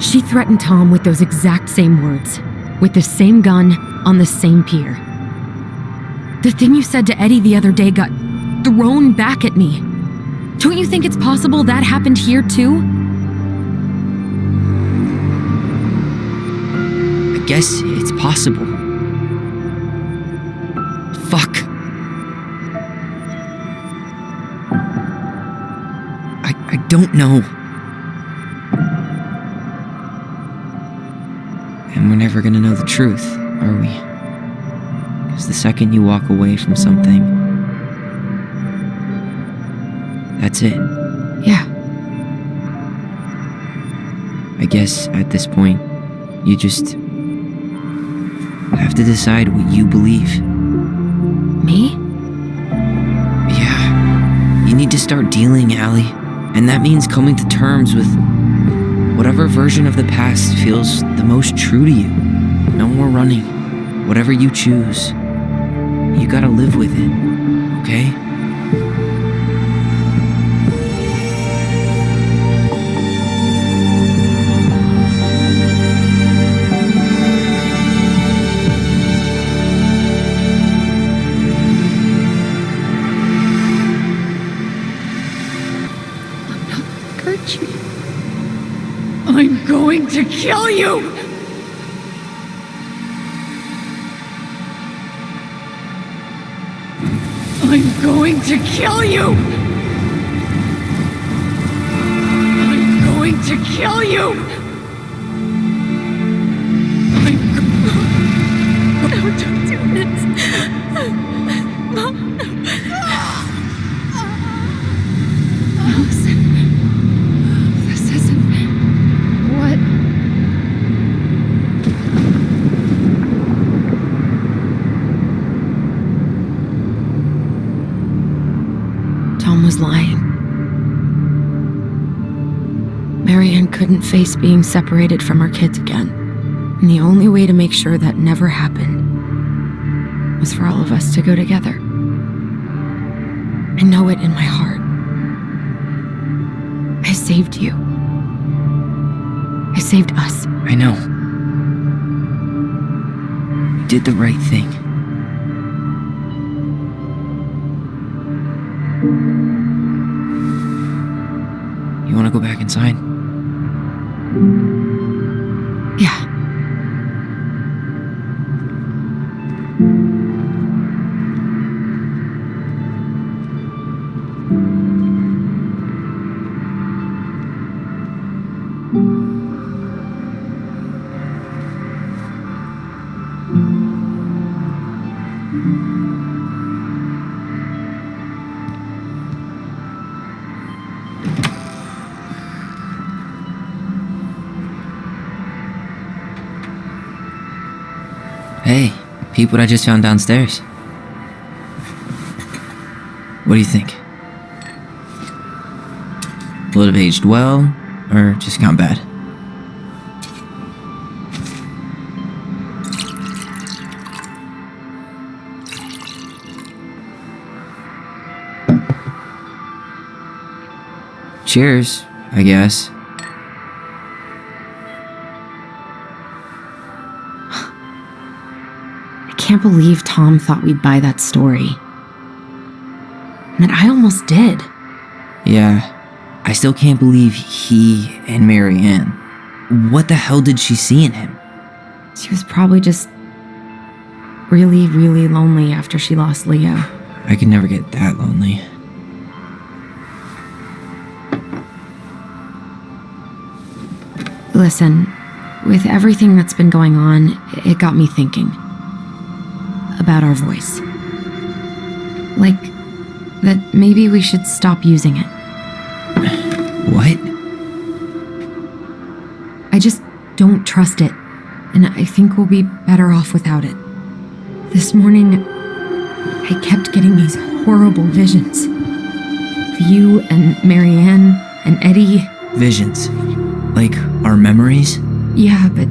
She threatened Tom with those exact same words, with the same gun on the same pier. The thing you said to Eddie the other day got thrown back at me. Don't you think it's possible that happened here too? I guess it's possible. Fuck. I don't know. And whenever never gonna know the truth, are we? Because the second you walk away from something, that's it. Yeah. I guess at this point, you just have to decide what you believe. Me? Yeah. You need to start dealing, Allie. And that means coming to terms with whatever version of the past feels the most true to you. No more running. Whatever you choose, you gotta live with it, okay? I'm going to kill you! I'm going to kill you! I'm going to kill you! No, don't do this. Mom. Alyson. This isn't... What? Tom was lying. Marianne couldn't face being separated from her kids again. And the only way to make sure that never happened was for all of us to go together. I know it in my heart. I saved you. I saved us. I know. You did the right thing. You wanna go back inside? Yeah. Hey, peep what I just found downstairs. What do you think? Will it have aged well, or just gone bad? Cheers, I guess. I can't believe Tom thought we'd buy that story. And I almost did. Yeah, I still can't believe he and Marianne. What the hell did she see in him? She was probably just really, really lonely after she lost Leo. I could never get that lonely. Listen, with everything that's been going on, it got me thinking about our voice. Like, that maybe we should stop using it. What? I just don't trust it, and I think we'll be better off without it. This morning, I kept getting these horrible visions. Of you and Marianne and Eddie. Visions? Like our memories? Yeah, but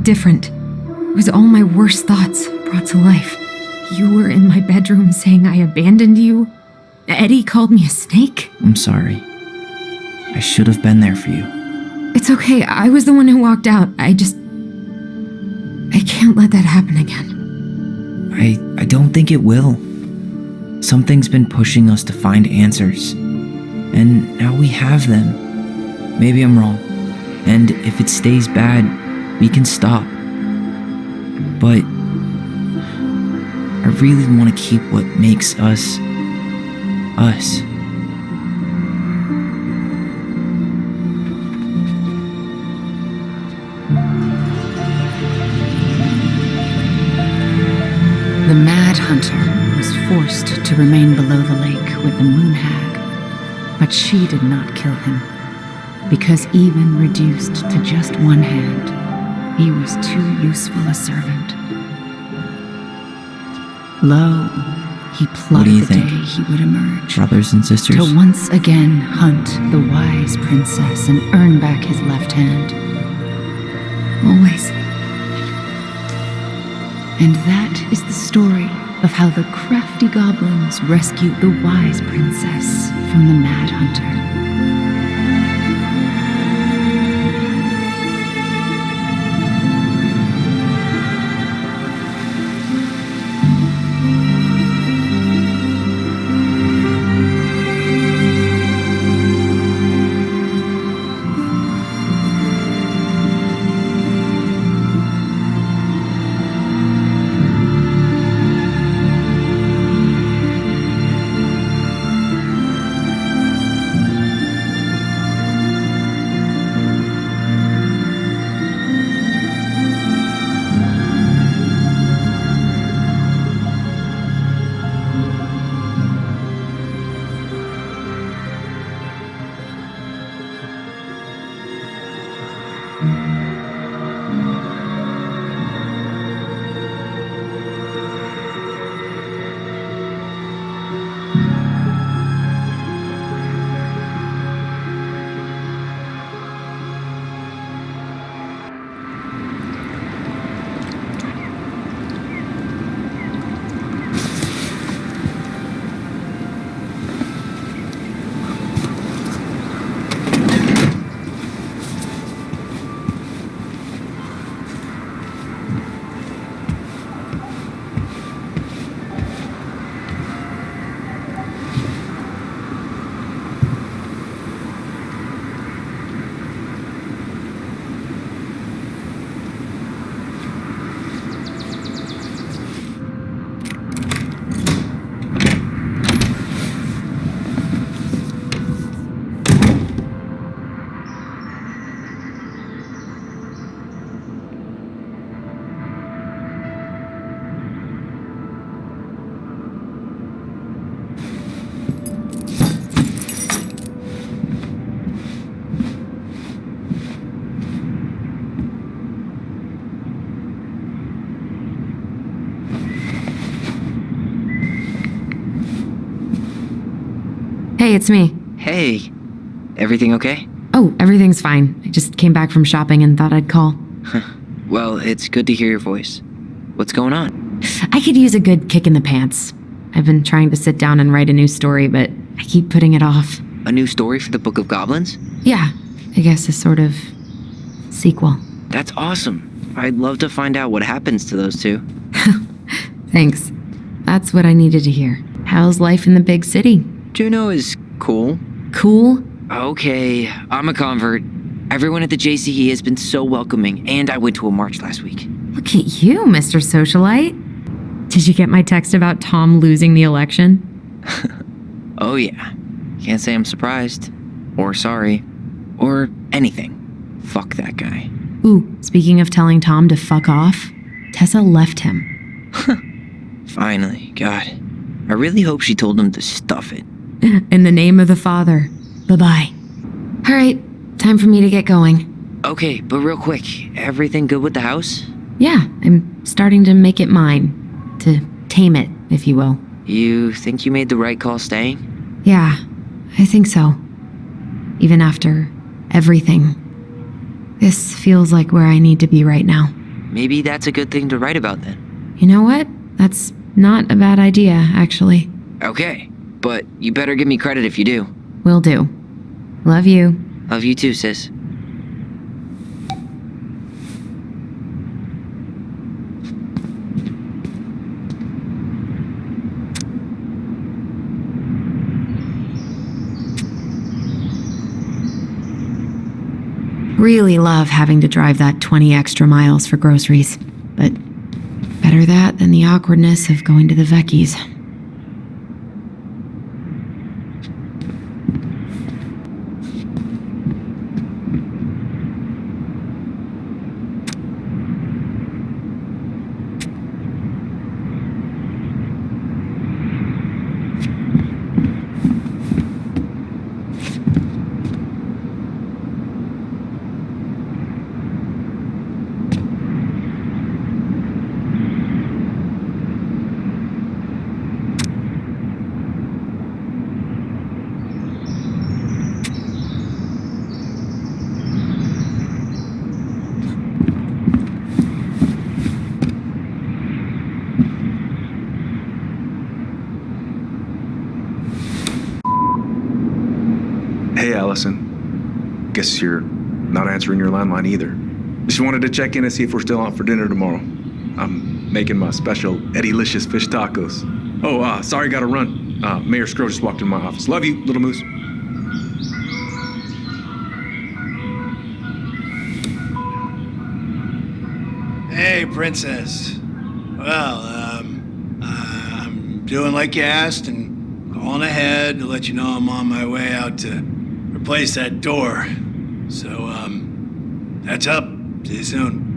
different. It was all my worst thoughts brought to life. You were in my bedroom saying I abandoned you. Eddie called me a snake. I'm sorry. I should have been there for you. It's okay, I was the one who walked out. I can't let that happen again. I don't think it will. Something's been pushing us to find answers. And now we have them. Maybe I'm wrong. And if it stays bad, we can stop. But I really want to keep what makes us, us. The Mad Hunter was forced to remain below the lake with the Moon Hag, but she did not kill him, because even reduced to just one hand, he was too useful a servant. Lo, he What do you plotted the think? day he would emerge, Brothers and sisters? to once again hunt the wise princess and earn back his left hand. Always. And that is the story of how the crafty goblins rescued the wise princess from the Mad Hunter. Hey, it's me. Hey, everything okay? Oh, everything's fine. I just came back from shopping and thought I'd call. Well, it's good to hear your voice. What's going on? I could use a good kick in the pants. I've been trying to sit down and write a new story, but I keep putting it off. A new story for the Book of Goblins? Yeah, I guess a sort of sequel. That's awesome. I'd love to find out what happens to those two. Thanks. That's what I needed to hear. How's life in the big city? Juneau is cool. Cool? Okay, I'm a convert. Everyone at the JCE has been so welcoming, and I went to a march last week. Look at you, Mr. Socialite. Did you get my text about Tom losing the election? Oh yeah. Can't say I'm surprised. Or sorry. Or anything. Fuck that guy. Ooh, speaking of telling Tom to fuck off, Tessa left him. Finally, God. I really hope she told him to stuff it. In the name of the Father. Bye-bye. All right, time for me to get going. Okay, but real quick, everything good with the house? Yeah, I'm starting to make it mine. To tame it, if you will. You think you made the right call staying? Yeah, I think so. Even after everything. This feels like where I need to be right now. Maybe that's a good thing to write about then. You know what? That's not a bad idea, actually. Okay, but you better give me credit if you do. Will do. Love you. Love you too, sis. Really love having to drive that 20 extra miles for groceries. But better that than the awkwardness of going to the Vecchies. Alyson. Guess you're not answering your landline either. Just wanted to check in and see if we're still out for dinner tomorrow. I'm making my special Eddie-licious fish tacos. Oh, sorry, gotta run. Mayor Scrow just walked in my office. Love you, little moose. Hey, Princess. Well, I'm doing like you asked and calling ahead to let you know I'm on my way out to replace that door. So, that's up. See you soon.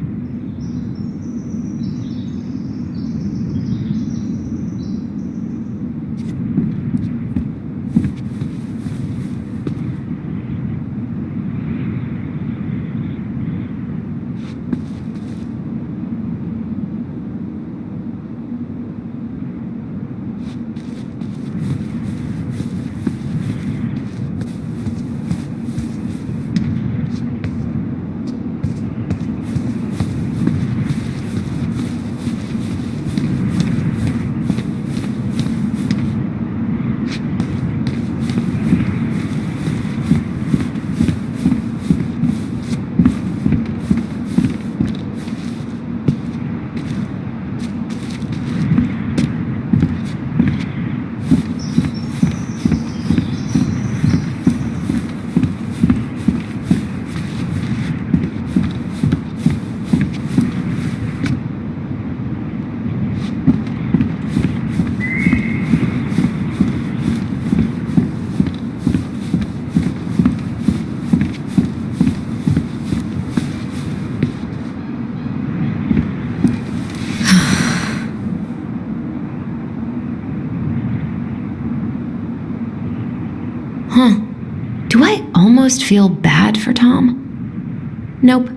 Do I almost feel bad for Tom? Nope.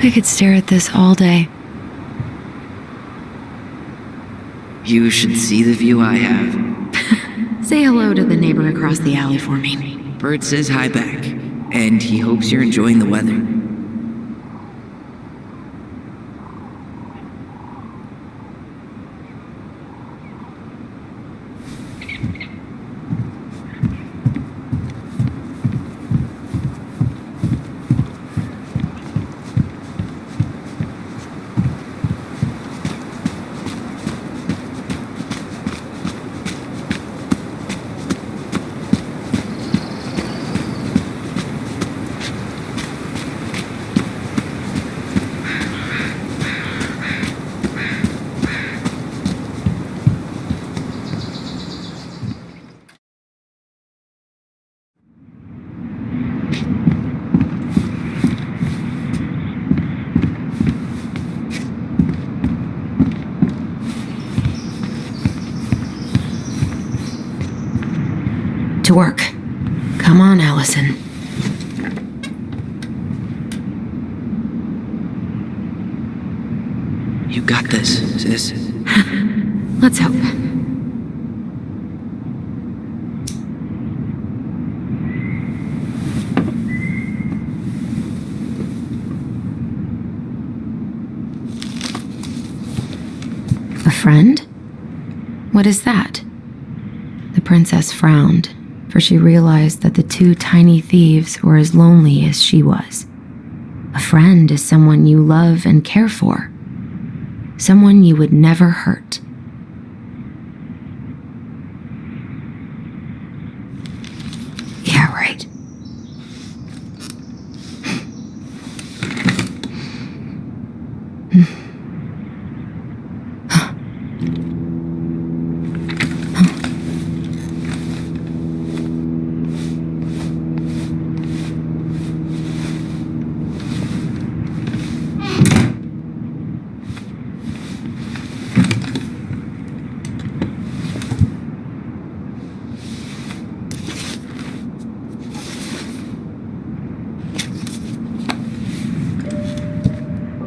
I could stare at this all day. You should see the view I have. Say hello to the neighbor across the alley for me. Bert says hi back, and he hopes you're enjoying the weather. To work. Come on, Alyson. You got this, sis. Let's hope. A friend? What is that? The princess frowned, for she realized that the two tiny thieves were as lonely as she was. A friend is someone you love and care for. Someone you would never hurt. Yeah, right.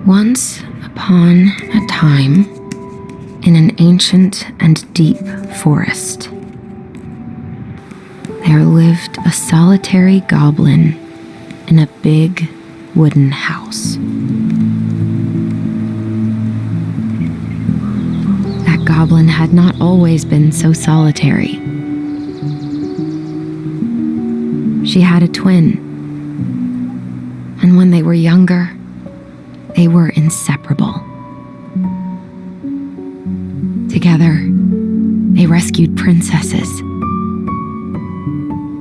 Once upon a time, in an ancient and deep forest, there lived a solitary goblin in a big wooden house. That goblin had not always been so solitary. She had a twin, and when they were younger, they were inseparable. Together, they rescued princesses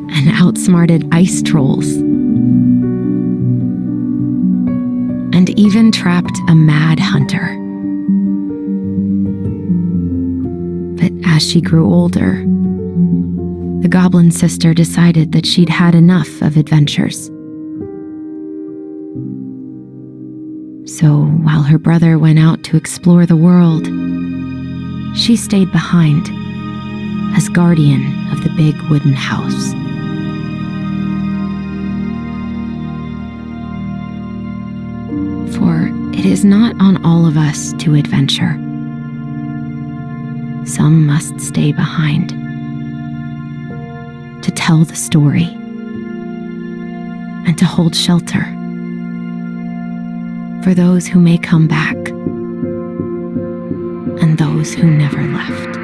and outsmarted ice trolls, and even trapped a mad hunter. But as she grew older, the goblin sister decided that she'd had enough of adventures. So while her brother went out to explore the world, she stayed behind as guardian of the big wooden house. For it is not on all of us to adventure. Some must stay behind to tell the story and to hold shelter for those who may come back and those who never left.